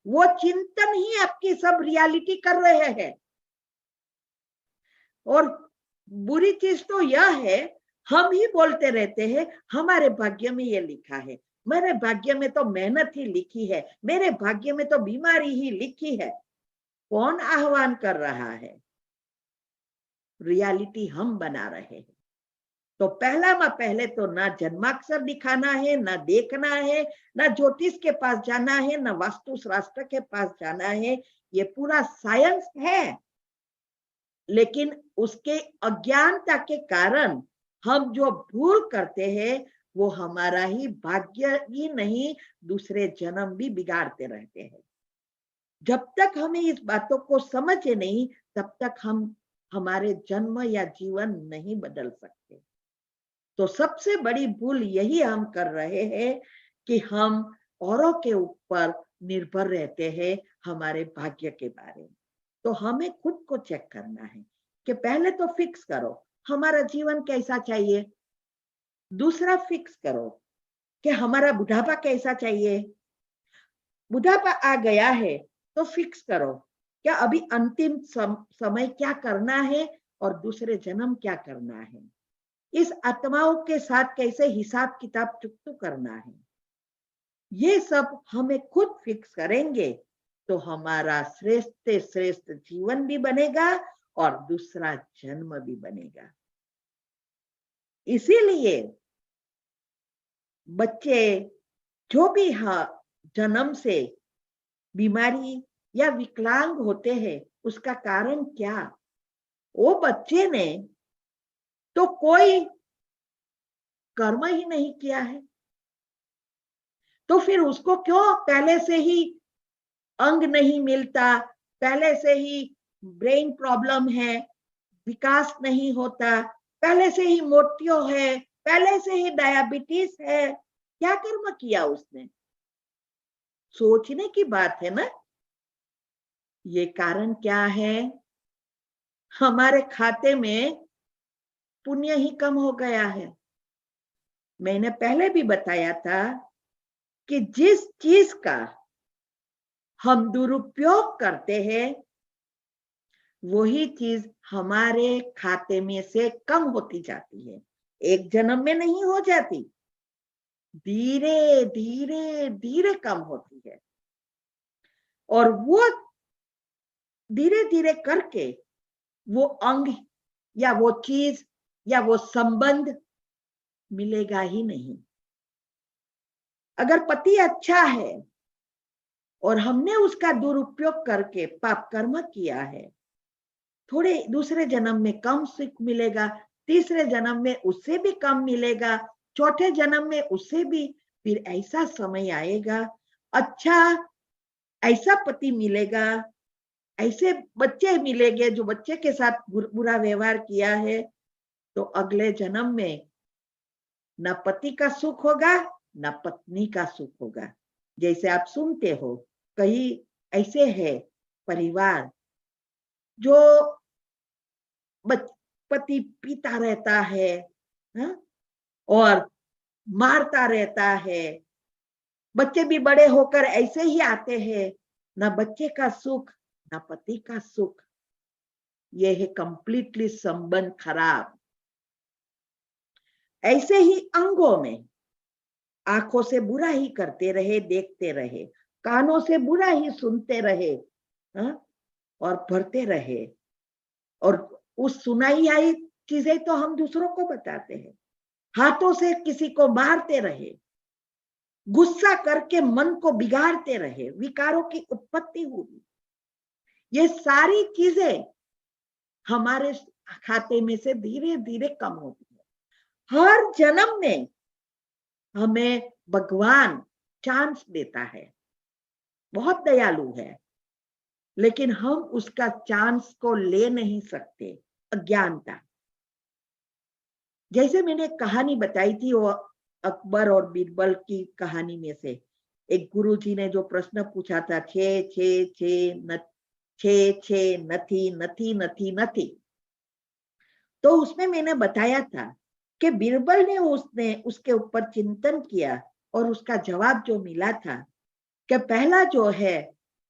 वो चिंतन ही आपकी सब रियलिटी कर रहे हैं। और बुरी चीज तो यह है, हम ही बोलते रहते हैं हमारे भाग्य में ये लिखा है, मेरे भाग्य में तो मेहनत ही लिखी है, मेरे भाग्य में तो बीमारी ही लिखी है। कौन आह्वान कर रहा है? रियलिटी हम बना रहे हैं। तो पहले तो ना जन्माक्षर दिखाना है, ना देखना है, ना ज्योतिष के पास जाना है, ना वास्तु शास्त्र के पास जाना है। ये पूरा साइंस है, लेकिन उसके अज्ञानता के कारण हम जो भूल करते हैं वो हमारा ही भाग्य ही नहीं, दूसरे जन्म भी बिगाड़ते रहते हैं। जब तक हमें इस बातों को समझे नहीं, तब तक हम हमारे जन्म या जीवन नहीं बदल सकते। तो सबसे बड़ी भूल यही हम कर रहे हैं कि हम औरों के ऊपर निर्भर रहते हैं हमारे भाग्य के बारे में। तो हमें खुद को चेक करना है कि पहले तो फिक्स करो हमारा जीवन कैसा चाहिए। दूसरा फिक्स करो कि हमारा बुढ़ापा कैसा चाहिए। बुढ़ापा आ गया है तो फिक्स करो क्या अभी अंतिम समय क्या करना है और दूसरे जन्म क्या करना है। इस आत्माओं के साथ कैसे हिसाब किताब चुकता करना है, ये सब हमें खुद फिक्स करेंगे तो हमारा श्रेष्ठ श्रेष्ठ जीवन भी बनेगा और दूसरा जन्म भी बनेगा। इसीलिए बच्चे जो भी जन्म से बीमारी या विकलांग होते हैं, उसका कारण क्या? वो बच्चे ने तो कोई कर्म ही नहीं किया है, तो फिर उसको क्यों पहले से ही अंग नहीं मिलता, पहले से ही ब्रेन प्रॉब्लम है, विकास नहीं होता, पहले से ही मोतियो है, पहले से ही डायबिटीज है? क्या कर्म किया उसने? सोचने की बात है ना। ये कारण क्या है? हमारे खाते में पुण्य ही कम हो गया है। मैंने पहले भी बताया था कि जिस चीज का हम दुरुपयोग करते हैं वही चीज हमारे खाते में से कम होती जाती है। एक जन्म में नहीं हो जाती, धीरे धीरे धीरे कम होती है। और वो धीरे धीरे करके वो अंग या वो चीज या वो संबंध मिलेगा ही नहीं। अगर पति अच्छा है और हमने उसका दुरुपयोग करके पाप कर्म किया है, थोड़े दूसरे जन्म में कम सुख मिलेगा, तीसरे जन्म में उससे भी कम मिलेगा, चौथे जन्म में उससे भी। फिर ऐसा समय आएगा, अच्छा ऐसा पति मिलेगा, ऐसे बच्चे मिलेंगे जो बच्चे के साथ बुरा व्यवहार किया है, तो अगले जन्म में न पति का सुख होगा न पत्नी का सुख होगा। जैसे आप सुनते हो कई ऐसे है परिवार जो पति पीता रहता है, और मारता रहता है, बच्चे भी बड़े होकर ऐसे ही आते हैं, ना बच्चे का सुख ना पति का सुख। ये है कंप्लीटली संबंध खराब। ऐसे ही अंगों में आंखों से बुरा ही करते रहे, देखते रहे, कानों से बुरा ही सुनते रहे, और भरते रहे, और उस सुनाई आई चीजें तो हम दूसरों को बताते हैं। हाथों से किसी को मारते रहे, गुस्सा करके मन को बिगाड़ते रहे, विकारों की उत्पत्ति हुई। ये सारी चीजें हमारे खाते में से धीरे धीरे कम होती है। हर जन्म में हमें भगवान चांस देता है, बहुत दयालु है, लेकिन हम उसका चांस को ले नहीं सकते, अज्ञानता। जैसे मैंने कहानी बताई थी वो अकबर और बीरबल की कहानी में से, एक गुरुजी ने जो प्रश्न पूछा था, छे छे छे छे छे नथी नथी नथी नथी, तो उसमें मैंने बताया था कि बीरबल ने उसके ऊपर चिंतन किया और उसका जवाब जो मिला था कि पहला जो है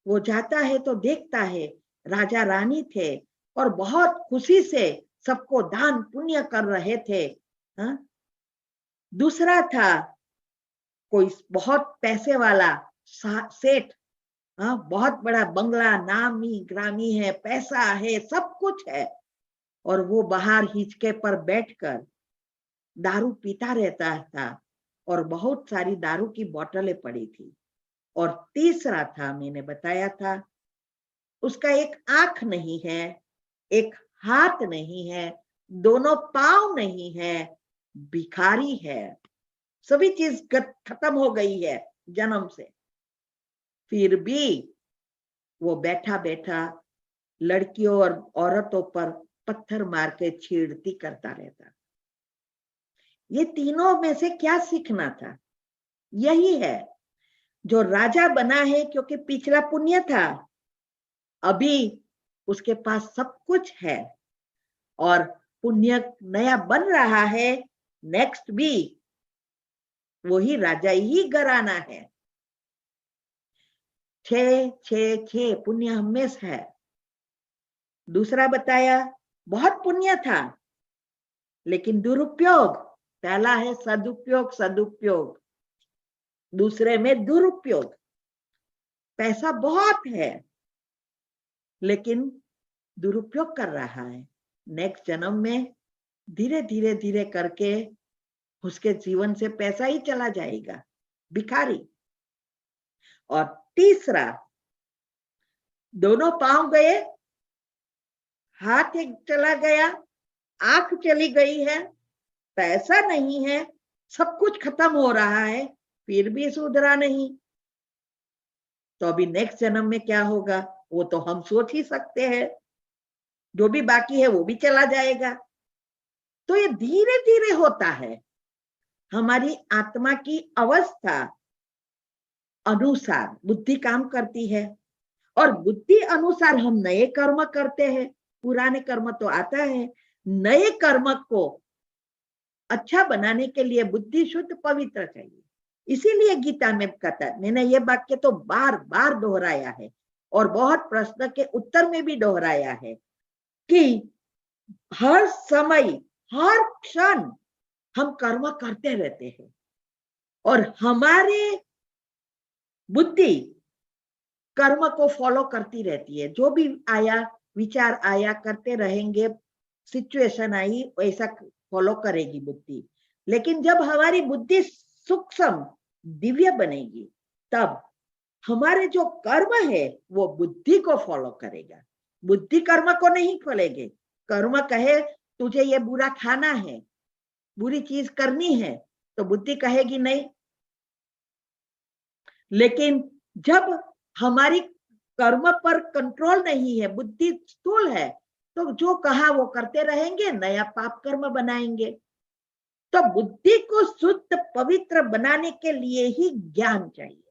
वो जाता है तो देखता है राजा रानी थे और बहुत खुशी से सबको दान पुण्य कर रहे थे। दूसरा था कोई बहुत पैसे वाला सेठ, हाँ, बहुत बड़ा बंगला, नामी ग्रामी है, पैसा है, सब कुछ है, और वो बाहर हिचके पर बैठकर दारू पीता रहता था और बहुत सारी दारू की बोतलें पड़ी थी। और तीसरा था, मैंने बताया था, उसका एक आंख नहीं है, एक हाथ नहीं है, दोनों पांव नहीं है, भिखारी है, सभी चीज खत्म हो गई है जन्म से, फिर भी वो बैठा बैठा लड़कियों और औरतों पर पत्थर मार के छेड़ती करता रहता। ये तीनों में से क्या सीखना था? यही है, जो राजा बना है क्योंकि पिछला पुण्य था, अभी उसके पास सब कुछ है, और पुण्य नया बन रहा है, नेक्स्ट भी वही राजा ही घराना है। 6 पुण्य हमेशा है। दूसरा बताया, बहुत पुण्य था लेकिन दुरुपयोग। पहला है सदुपयोग, सदुपयोग, दूसरे में दुरुपयोग। पैसा बहुत है लेकिन दुरुपयोग कर रहा है, नेक्स्ट जन्म में धीरे धीरे धीरे करके उसके जीवन से पैसा ही चला जाएगा, भिखारी। और तीसरा, दोनों पांव गए, हाथ एक चला गया, आंख चली गई है, पैसा नहीं है, सब कुछ खत्म हो रहा है, फिर भी सुधरा नहीं, तो अभी नेक्स्ट जन्म में क्या होगा वो तो हम सोच ही सकते हैं। जो भी बाकी है वो भी चला जाएगा। तो ये धीरे धीरे होता है, हमारी आत्मा की अवस्था अनुसार बुद्धि काम करती है, और बुद्धि अनुसार हम नए कर्म करते हैं। पुराने कर्म तो आता है, नए कर्म को अच्छा बनाने के लिए बुद्धि शुद्ध पवित्र चाहिए। इसीलिए गीता में कहता है, मैंने ये वाक्य तो बार बार दोहराया है और बहुत प्रश्न के उत्तर में भी दोहराया है कि हर समय हर क्षण हम कर्म करते रहते हैं, और हमारे बुद्धि कर्म को फॉलो करती रहती है। जो भी आया, विचार आया, करते रहेंगे, सिचुएशन आई वैसा फॉलो करेगी बुद्धि। लेकिन जब हमारी बुद्धि सूक्ष्म दिव्य बनेगी, तब हमारे जो कर्म है वो बुद्धि को फॉलो करेगा, बुद्धि कर्म को नहीं फॉलेगे। कर्म कहे तुझे ये बुरा खाना है, बुरी चीज करनी है, तो बुद्धि कहेगी नहीं। लेकिन जब हमारी कर्म पर कंट्रोल नहीं है, बुद्धि स्थूल है, तो जो कहा वो करते रहेंगे, नया पाप कर्म बनाएंगे। तो बुद्धि को शुद्ध पवित्र बनाने के लिए ही ज्ञान चाहिए,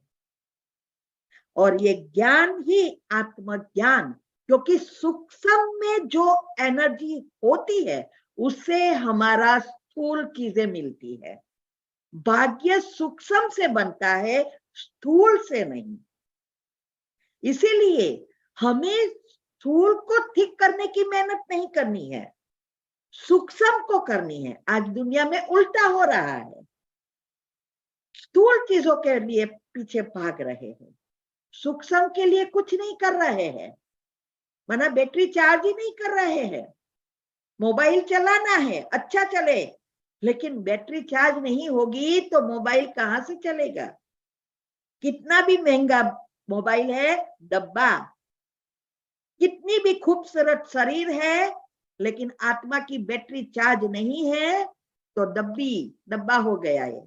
और ये ज्ञान ही आत्मज्ञान, क्योंकि सूक्ष्म में जो एनर्जी होती है उससे हमारा स्थूल चीजें मिलती है। भाग्य सूक्ष्म से बनता है, स्थूल से नहीं। इसीलिए हमें स्थूल को ठीक करने की मेहनत नहीं करनी है, सूक्ष्म को करनी है। आज दुनिया में उल्टा हो रहा है, स्थूल चीजों के लिए पीछे भाग रहे हैं, सूक्ष्म के लिए कुछ नहीं कर रहे हैं। माना बैटरी चार्ज ही नहीं कर रहे हैं। मोबाइल चलाना है, अच्छा चले, लेकिन बैटरी चार्ज नहीं होगी तो मोबाइल कहां से चलेगा? कितना भी महंगा मोबाइल है, डब्बा, कितनी भी खूबसूरत शरीर है, लेकिन आत्मा की बैटरी चार्ज नहीं है तो डब्बा हो गया है।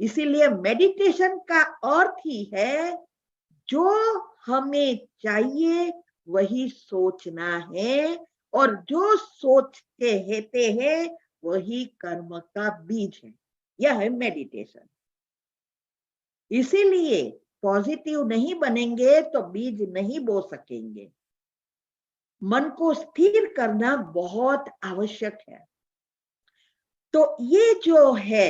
इसीलिए मेडिटेशन का अर्थ ही है, जो हमें चाहिए वही सोचना है, और जो सोचते हैं वही कर्म का बीज है। यह है मेडिटेशन। इसीलिए पॉजिटिव नहीं बनेंगे तो बीज नहीं बो सकेंगे। मन को स्थिर करना बहुत आवश्यक है। तो ये जो है,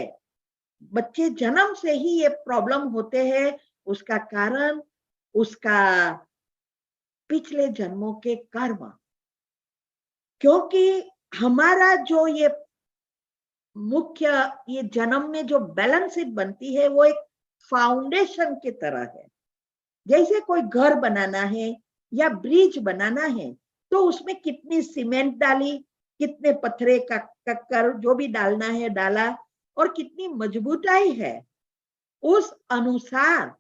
बच्चे जन्म से ही ये प्रॉब्लम होते हैं, उसका कारण उसका पिछले जन्मों के कर्म। क्योंकि हमारा जो ये मुख्य ये जन्म में जो बैलेंस शीट बनती है वो एक फाउंडेशन की तरह है। जैसे कोई घर बनाना है या ब्रिज बनाना है तो उसमें कितनी सीमेंट डाली, कितने पत्थरे का कक्कर जो भी डालना है डाला, और कितनी मजबूताई है, उस अनुसार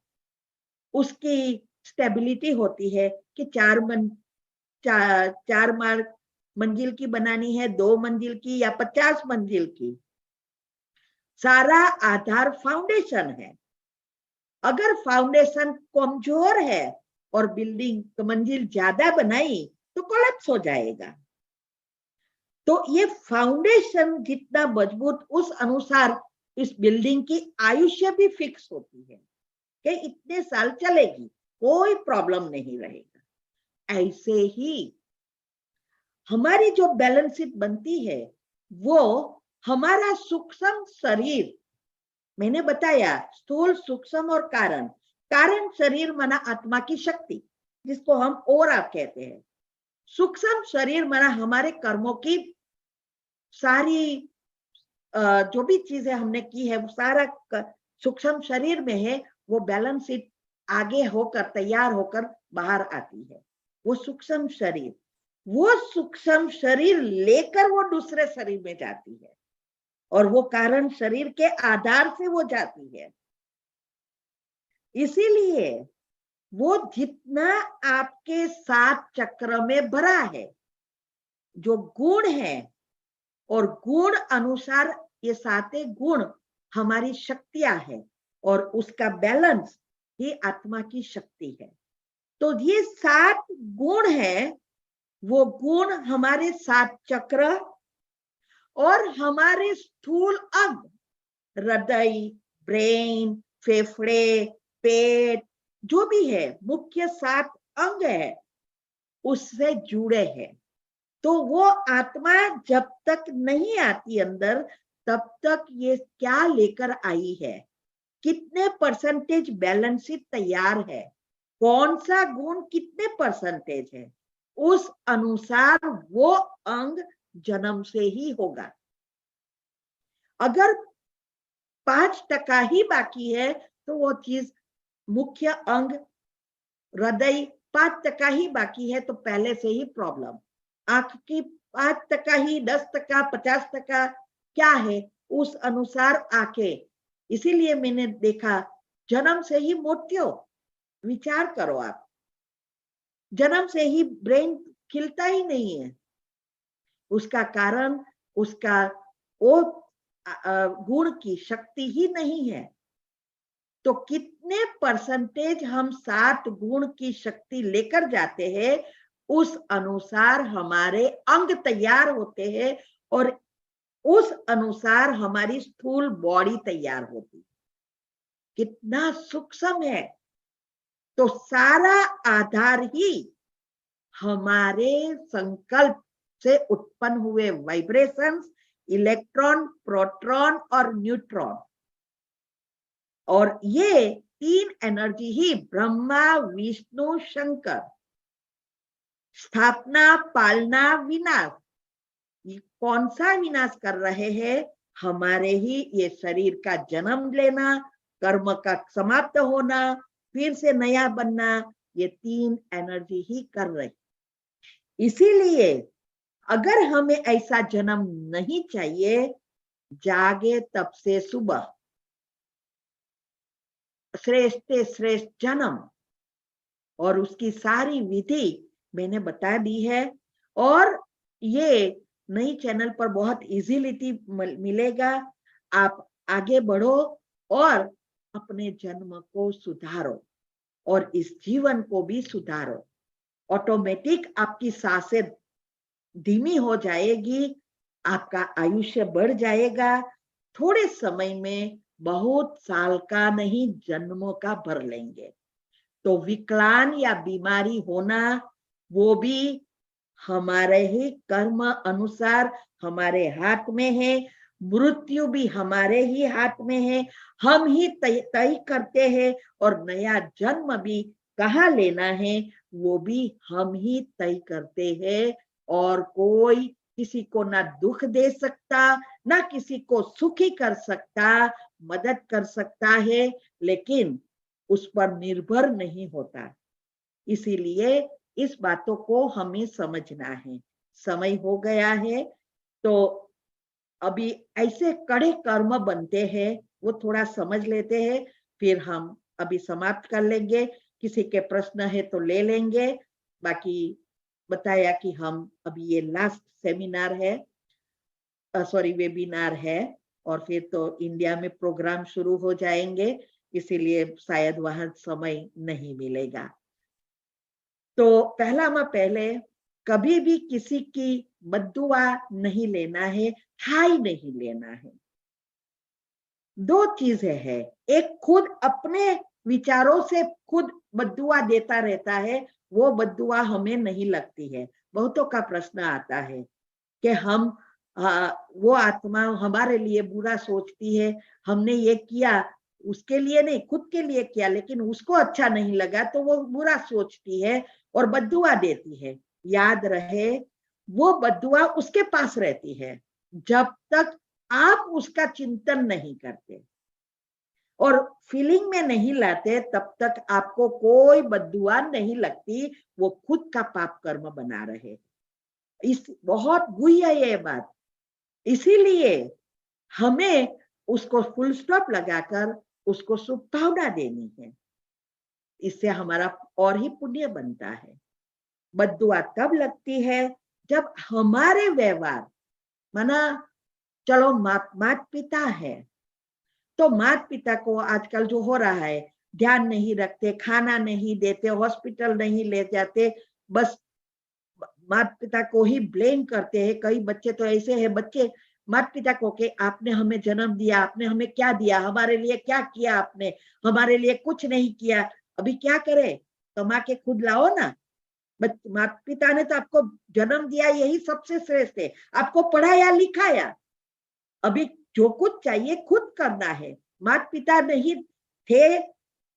उसकी स्टेबिलिटी होती है कि चार मंजिल की बनानी है, 2 मंजिल की या 50 मंजिल की। सारा आधार फाउंडेशन है। अगर फाउंडेशन कमजोर है और बिल्डिंग मंजिल ज्यादा बनाई तो कोलैप्स हो जाएगा। तो ये फाउंडेशन जितना मजबूत उस अनुसार इस बिल्डिंग की आयुष्य भी फिक्स होती है कि इतने साल चलेगी, कोई प्रॉब्लम नहीं रहेगा। ऐसे ही हमारी जो बैलेंस शीट बनती है वो हमारा सूक्ष्म शरीर, मैंने बताया स्थूल, सूक्ष्म और कारण। कारण शरीर माना आत्मा की शक्ति, जिसको हम ओरा कहते हैं। सूक्ष्म शरीर माना हमारे कर्मों की सारी जो भी चीजें हमने की है वो सारा सूक्ष्म शरीर में है। वो बैलेंस शीट आगे होकर तैयार होकर बाहर आती है। वो सूक्ष्म शरीर, वो सूक्ष्म शरीर लेकर वो दूसरे शरीर में जाती है और वो कारण शरीर के आधार से वो जाती है। इसीलिए वो जितना आपके 7 चक्र में भरा है, जो गुण है, और गुण अनुसार ये 7 गुण हमारी शक्तियां है और उसका बैलेंस ही आत्मा की शक्ति है। तो ये 7 गुण है, वो गुण हमारे 7 चक्र और हमारे स्थूल अंग, हृदय, ब्रेन, फेफड़े, पेट, जो भी है मुख्य 7 अंग है, उससे जुड़े हैं। तो वो आत्मा जब तक नहीं आती अंदर, तब तक ये क्या लेकर आई है, कितने परसेंटेज बैलेंस शीट तैयार है, कौन सा गुण कितने परसेंटेज है, उस अनुसार वो अंग जन्म से ही होगा। अगर 5% ही बाकी है तो वो चीज मुख्य अंग हृदय 5% ही बाकी है तो पहले से ही प्रॉब्लम। आंख की 5% ही, 10%, 50% क्या है, उस अनुसार आंखें। इसीलिए मैंने देखा जन्म से ही मोतियो, विचार करो आप, जन्म से ही ब्रेन खिलता ही नहीं है। उसका कारण उसका वो गुण की शक्ति ही नहीं है। तो कितने परसेंटेज हम 7 गुण की शक्ति लेकर जाते हैं, उस अनुसार हमारे अंग तैयार होते हैं और उस अनुसार हमारी स्थूल बॉडी तैयार होती है। कितना सूक्ष्म है। तो सारा आधार ही हमारे संकल्प से उत्पन्न हुए वाइब्रेशंस, इलेक्ट्रॉन, प्रोटॉन और न्यूट्रॉन, और ये 3 एनर्जी ही ब्रह्मा, विष्णु, शंकर, स्थापना, पालना, विनाश, ये कौन सा विनाश कर रहे हैं, हमारे ही ये शरीर का जन्म लेना, कर्म का समाप्त होना, फिर से नया बनना, ये 3 एनर्जी ही कर रही। इसीलिए अगर हमें ऐसा जन्म नहीं चाहिए, जागे तब से सुबह, श्रेष्ठ श्रेष्ठ जन्म, और उसकी सारी विधि मैंने बता दी है। और ये नई चैनल पर बहुत इजीली मिलेगा। आप आगे बढ़ो और अपने जन्म को सुधारो और इस जीवन को भी सुधारो। ऑटोमेटिक आपकी सांसें धीमी हो जाएगी, आपका आयुष्य बढ़ जाएगा। थोड़े समय में बहुत साल का नहीं, जन्मों का भर लेंगे। तो विकलांग या बीमारी होना वो भी हमारे ही कर्म अनुसार हमारे हाथ में है, मृत्यु भी हमारे ही हाथ में है, हम ही तय करते हैं, और नया जन्म भी कहाँ लेना है वो भी हम ही तय करते हैं। और कोई किसी को ना दुख दे सकता, ना किसी को सुखी कर सकता, मदद कर सकता है, लेकिन उस पर निर्भर नहीं होता। इसीलिए इस बातों को हमें समझना है। समय हो गया है, तो अभी ऐसे कड़े कर्म बनते हैं, वो थोड़ा समझ लेते हैं, फिर हम अभी समाप्त कर लेंगे। किसी के प्रश्न है तो ले लेंगे। बाकी बताया कि हम अभी ये लास्ट सेमिनार है, सॉरी वेबिनार है, और फिर तो इंडिया में प्रोग्राम शुरू हो जाएंगे, इसीलिए शायद वहां समय नहीं मिलेगा। तो पहले कभी भी किसी की बद्दुआ नहीं लेना है, हाई नहीं लेना है। दो चीजें हैं, एक खुद अपने विचारों से खुद बद्दुआ देता रहता है, वो बद्दुआ हमें नहीं लगती है। बहुतों का प्रश्न आता है कि हम वो आत्मा हमारे लिए बुरा सोचती है, हमने ये किया उसके लिए नहीं, खुद के लिए किया, लेकिन उसको अच्छा नहीं लगा तो वो बुरा सोचती है और बद्दुआ देती है। याद रहे, वो बद्दुआ उसके पास रहती है जब तक आप उसका चिंतन नहीं करते और फीलिंग में नहीं लाते, तब तक आपको कोई बद्दुआ नहीं लगती। वो खुद का पाप कर्म बना रहे। इस बहुत गुह्य है ये बात। इसीलिए हमें उसको फुल स्टॉप लगाकर उसको शुभकामना देनी है। इससे हमारा और ही पुण्य बनता है। बद्दुआ तब लगती है जब हमारे व्यवहार, माना चलो माता पिता है, तो माता पिता को आजकल जो हो रहा है, ध्यान नहीं रखते, खाना नहीं देते, हॉस्पिटल नहीं ले जाते, बस माता पिता को ही ब्लेम करते हैं। कई बच्चे तो ऐसे हैं, बच्चे माता पिता को कि आपने हमें जन्म दिया, आपने हमें क्या दिया, हमारे लिए क्या किया आपने, हमारे लिए कुछ नहीं किया, अभी क्या करे, कमा के खुद लाओ ना। माता पिता ने तो आपको जन्म दिया, यही सबसे श्रेष्ठ है, आपको पढ़ाया लिखाया, अभी जो कुछ चाहिए खुद करना है। माता पिता नहीं थे,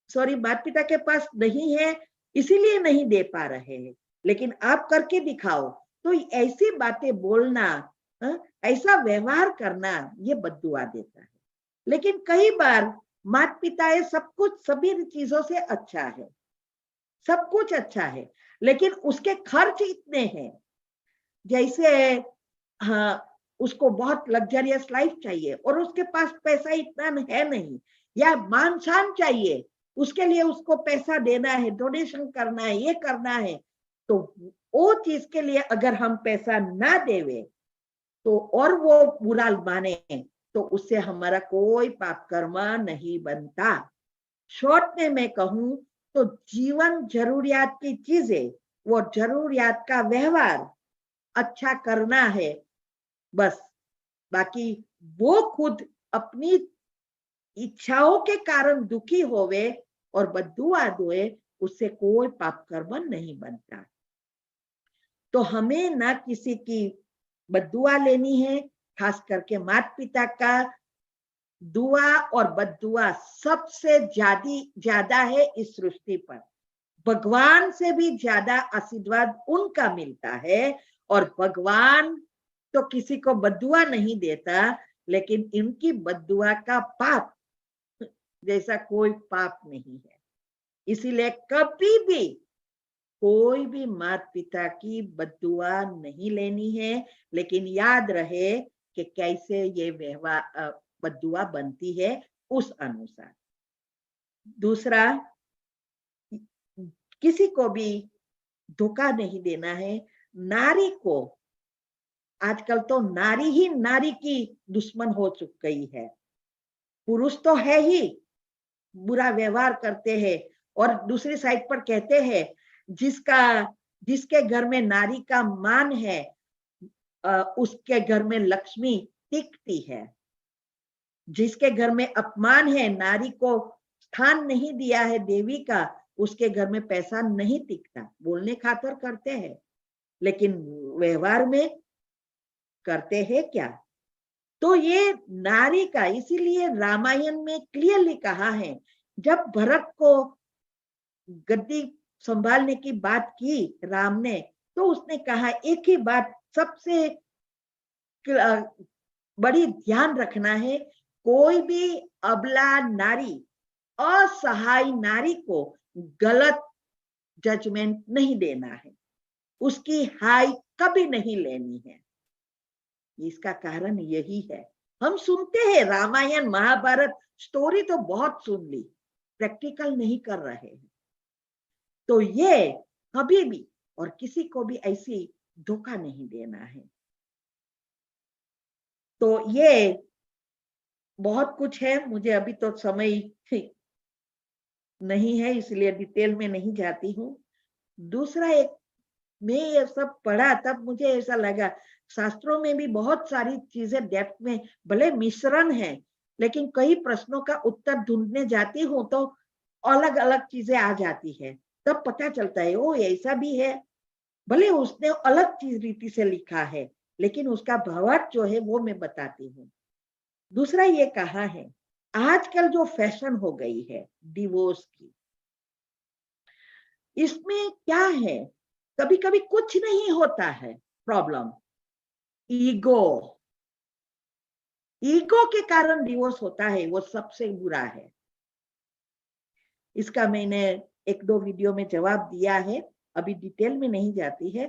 सॉरी माता पिता के पास नहीं है इसीलिए नहीं दे पा रहे हैं, लेकिन आप करके दिखाओ। तो ऐसी बातें बोलना, ऐसा व्यवहार करना, ये बद्दुआ देता है। लेकिन कई बार माता पिता सब कुछ सभी चीजों से अच्छा है, सब कुछ अच्छा है, लेकिन उसके खर्च इतने हैं। जैसे हाँ, उसको बहुत लग्जरियस लाइफ चाहिए और उसके पास पैसा इतना है नहीं, या मान शान चाहिए, उसके लिए उसको पैसा देना है, डोनेशन करना है, ये करना है। तो वो चीज के लिए अगर हम पैसा ना देवे तो और वो बुरा माने, तो उससे हमारा कोई पाप कर्म नहीं बनता। शॉर्ट में मैं कहूं तो जीवन जरूरियात की चीजें, वो जरूरियात का व्यवहार अच्छा करना है बस। बाकी वो खुद अपनी इच्छाओं के कारण दुखी होवे और बद्दुआ दोए, उससे कोई पाप कर्म नहीं बनता। तो हमें ना किसी की बद्दुआ लेनी है, खास करके माता पिता का दुआ और बद्दुआ सबसे ज्यादा है इस सृष्टि पर। भगवान से भी ज्यादा आशीर्वाद उनका मिलता है, और भगवान तो किसी को बद्दुआ नहीं देता, लेकिन इनकी बद्दुआ का पाप जैसा कोई पाप नहीं है। इसीलिए कभी भी कोई भी माता पिता की बद्दुआ नहीं लेनी है, लेकिन याद रहे कि कैसे ये व्यवहार बद्दुआ बनती है उस अनुसार। दूसरा, किसी को भी धोखा नहीं देना है। नारी को आजकल तो नारी ही नारी की दुश्मन हो चुकी है। पुरुष तो है ही, बुरा व्यवहार करते हैं, और दूसरी साइड पर कहते हैं जिसके घर में नारी का मान है, उसके घर में लक्ष्मी टिकती है। जिसके घर में अपमान है, नारी को स्थान नहीं दिया है देवी का, उसके घर में पैसा नहीं टिकता। बोलने खातर करते हैं, लेकिन व्यवहार में करते हैं क्या? तो ये नारी का, इसीलिए रामायण में क्लियरली कहा है, जब भरत को गद्दी संभालने की बात की राम ने, तो उसने कहा एक ही बात सबसे बड़ी ध्यान रखना है, कोई भी अबला नारी, असहाय नारी को गलत जजमेंट नहीं देना है, उसकी हाय कभी नहीं लेनी है। इसका कारण यही है, हम सुनते हैं रामायण महाभारत स्टोरी तो बहुत सुन ली, प्रैक्टिकल नहीं कर रहे हैं। तो ये कभी भी और किसी को भी ऐसी धोखा नहीं देना है। तो ये बहुत कुछ है, मुझे अभी तो समय नहीं है इसलिए डिटेल में नहीं जाती हूँ। दूसरा एक, मैं ये सब पढ़ा तब मुझे ऐसा लगा शास्त्रों में भी बहुत सारी चीजें डेप्थ में भले मिश्रण है, लेकिन कई प्रश्नों का उत्तर ढूंढने जाती हूँ तो अलग अलग चीजें आ जाती है, तब पता चलता है ओ ऐसा भी है। भले उसने अलग चीज रीति से लिखा है, लेकिन उसका भावार्थ जो है वो मैं बताती हूँ। दूसरा ये कहा है, आजकल जो फैशन हो गई है डिवोर्स की, इसमें क्या है, कभी कभी कुछ नहीं होता है प्रॉब्लम, ईगो के कारण डिवोर्स होता है, वो सबसे बुरा है। इसका मैंने एक दो वीडियो में जवाब दिया है, अभी डिटेल में नहीं जाती है।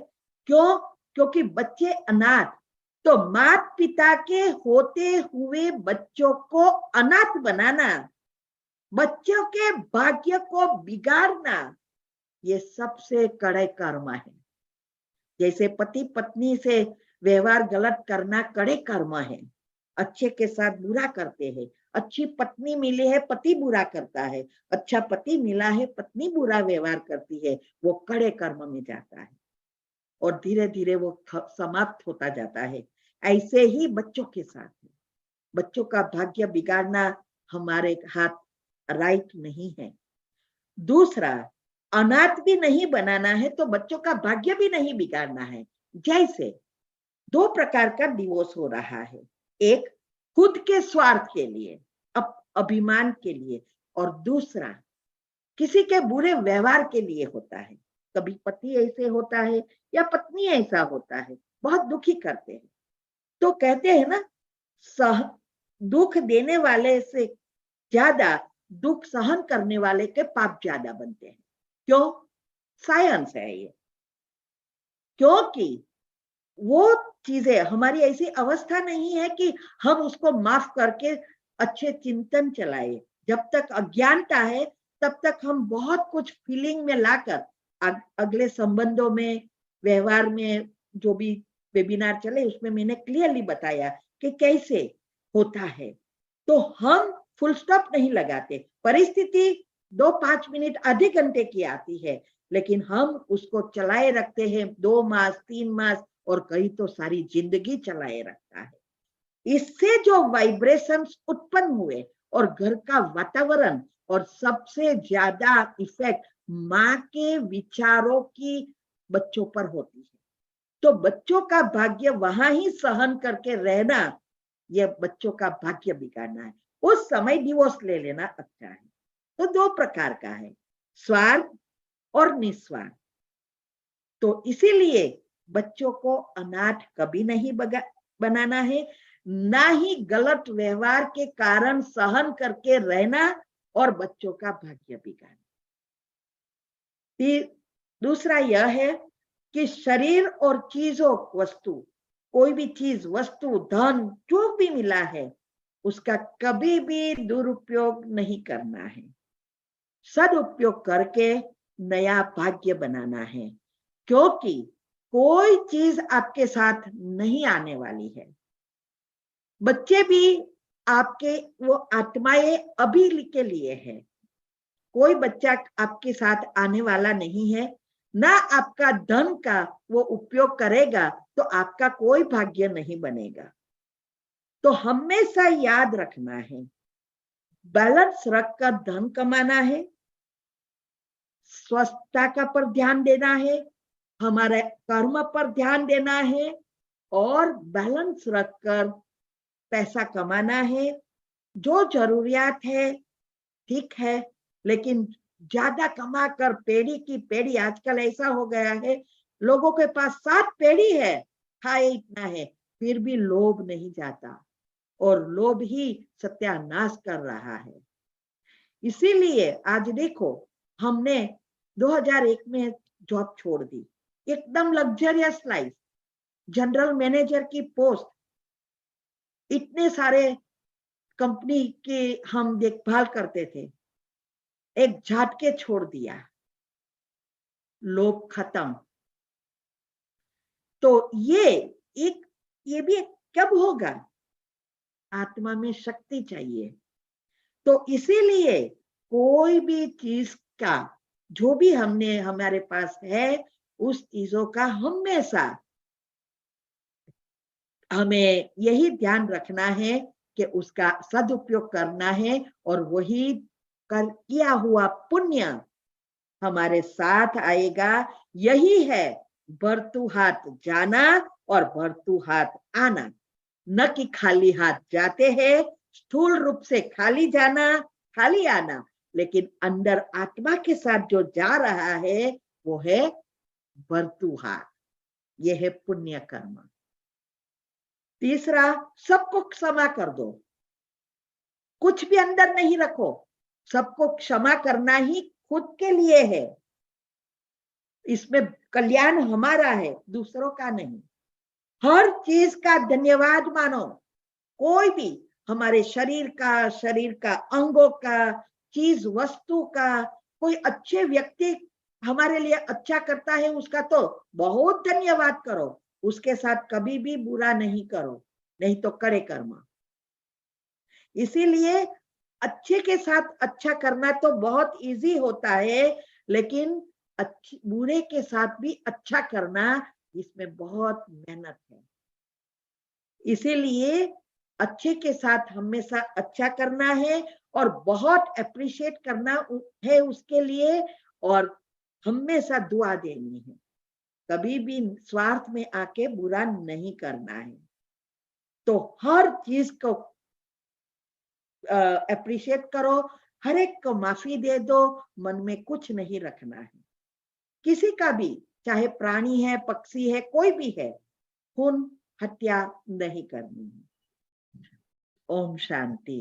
क्यों? क्योंकि बच्चे अनाथ, तो माता पिता के होते हुए बच्चों को अनाथ बनाना, बच्चों के भाग्य को बिगाड़ना, ये सबसे कड़े कर्म है। जैसे पति पत्नी से व्यवहार गलत करना कड़े कर्म है, अच्छे के साथ बुरा करते हैं, अच्छी पत्नी मिली है पति बुरा करता है, अच्छा पति मिला है पत्नी बुरा व्यवहार करती है, वो कड़े कर्म में जाता है और धीरे धीरे वो समाप्त होता जाता है। ऐसे ही बच्चों के साथ है, बच्चों का भाग्य बिगाड़ना हमारे हाथ राइट नहीं है। दूसरा, अनाथ भी नहीं बनाना है तो बच्चों का भाग्य भी नहीं बिगाड़ना है। जैसे दो प्रकार का डिवोर्स हो रहा है, एक खुद के स्वार्थ के लिए, अभिमान के लिए, और दूसरा किसी के बुरे व्यवहार के लिए होता है। कभी पति ऐसे होता है या पत्नी ऐसा होता है, बहुत दुखी करते हैं। तो कहते हैं ना, दुख देने वाले से ज्यादा दुख सहन करने वाले के पाप ज्यादा बनते हैं। क्यों? साइंस है ये। क्योंकि वो चीजें, हमारी ऐसी अवस्था नहीं है कि हम उसको माफ करके अच्छे चिंतन चलाए। जब तक अज्ञानता है तब तक हम बहुत कुछ फीलिंग में लाकर अगले संबंधों में, व्यवहार में, जो भी वेबिनार चले उसमें मैंने क्लियरली बताया कि कैसे होता है। तो हम फुल स्टॉप नहीं लगाते, परिस्थिति 2-5 मिनट आधे घंटे की आती है, लेकिन हम उसको चलाए रखते हैं 2 मास 3 मास और कई तो सारी जिंदगी चलाए रखता है। इससे जो वाइब्रेशंस उत्पन्न हुए और घर का वातावरण, और सबसे ज्यादा इफेक्ट माँ के विचारों की बच्चों पर होती है। तो बच्चों का भाग्य वहां ही सहन करके रहना, यह बच्चों का भाग्य बिगाड़ना है। उस समय डिवोर्स ले लेना अच्छा है। तो दो प्रकार का है, स्वार्थ और निस्वार्थ। तो इसीलिए बच्चों को अनाथ कभी नहीं बनाना है, ना ही गलत व्यवहार के कारण सहन करके रहना और बच्चों का भाग्य बिगाड़ना। दूसरा यह है कि शरीर और चीजों, वस्तु, कोई भी चीज, वस्तु, धन जो भी मिला है उसका कभी भी दुरुपयोग नहीं करना है, सदुपयोग करके नया भाग्य बनाना है। क्योंकि कोई चीज आपके साथ नहीं आने वाली है। बच्चे भी आपके, वो आत्माएं अभी के लिए है, कोई बच्चा आपके साथ आने वाला नहीं है। ना आपका धन का वो उपयोग करेगा तो आपका कोई भाग्य नहीं बनेगा। तो हमेशा याद रखना है, बैलेंस रखकर धन कमाना है, स्वस्थता का पर ध्यान देना है, हमारे कर्म पर ध्यान देना है, और बैलेंस रखकर पैसा कमाना है। जो जरूरियात है ठीक है, लेकिन ज्यादा कमा कर पेड़ी की पेड़ी, आजकल ऐसा हो गया है लोगों के पास 7 पेड़ी है, खाए इतना है, फिर भी लोभ नहीं जाता। और लोभ ही सत्यानाश कर रहा है। इसीलिए आज देखो, हमने 2001 में जॉब छोड़ दी, एकदम लग्जरियस लाइफ, जनरल मैनेजर की पोस्ट, इतने सारे कंपनी की हम देखभाल करते थे, एक झटके छोड़ दिया, लोभ खत्म। तो ये भी कब होगा? आत्मा में शक्ति चाहिए। तो इसीलिए कोई भी चीज का जो भी हमारे पास है, उस चीजों का हमेशा हमें यही ध्यान रखना है कि उसका सदुपयोग करना है, और वही किया हुआ पुण्य हमारे साथ आएगा। यही है भरतू हाथ जाना और भरतू हाथ आना, न कि खाली हाथ जाते हैं, स्थूल रूप से खाली जाना खाली आना, लेकिन अंदर आत्मा के साथ जो जा रहा है वो है भरतू हाथ, ये है पुण्य कर्म। तीसरा, सबको क्षमा कर दो, कुछ भी अंदर नहीं रखो, सबको क्षमा करना ही खुद के लिए है, इसमें कल्याण हमारा है, दूसरों का नहीं। हर चीज का धन्यवाद मानो, कोई भी हमारे शरीर का अंगों का, चीज वस्तु का, कोई अच्छे व्यक्ति हमारे लिए अच्छा करता है, उसका तो बहुत धन्यवाद करो, उसके साथ कभी भी बुरा नहीं करो, नहीं तो करे कर्म। इसीलिए अच्छे के साथ अच्छा करना तो बहुत इजी होता है, लेकिन बुरे के साथ भी अच्छा करना, इसमें बहुत मेहनत है। इसीलिए अच्छे के साथ हमेशा अच्छा करना है और बहुत अप्रिशिएट करना है उसके लिए, और हमेशा दुआ देनी है, कभी भी स्वार्थ में आके बुरा नहीं करना है। तो हर चीज को अप्रिशिएट करो, हर एक को माफी दे दो, मन में कुछ नहीं रखना है किसी का भी, चाहे प्राणी है, पक्षी है, कोई भी है, खून हत्या नहीं करनी है। ओम शांति।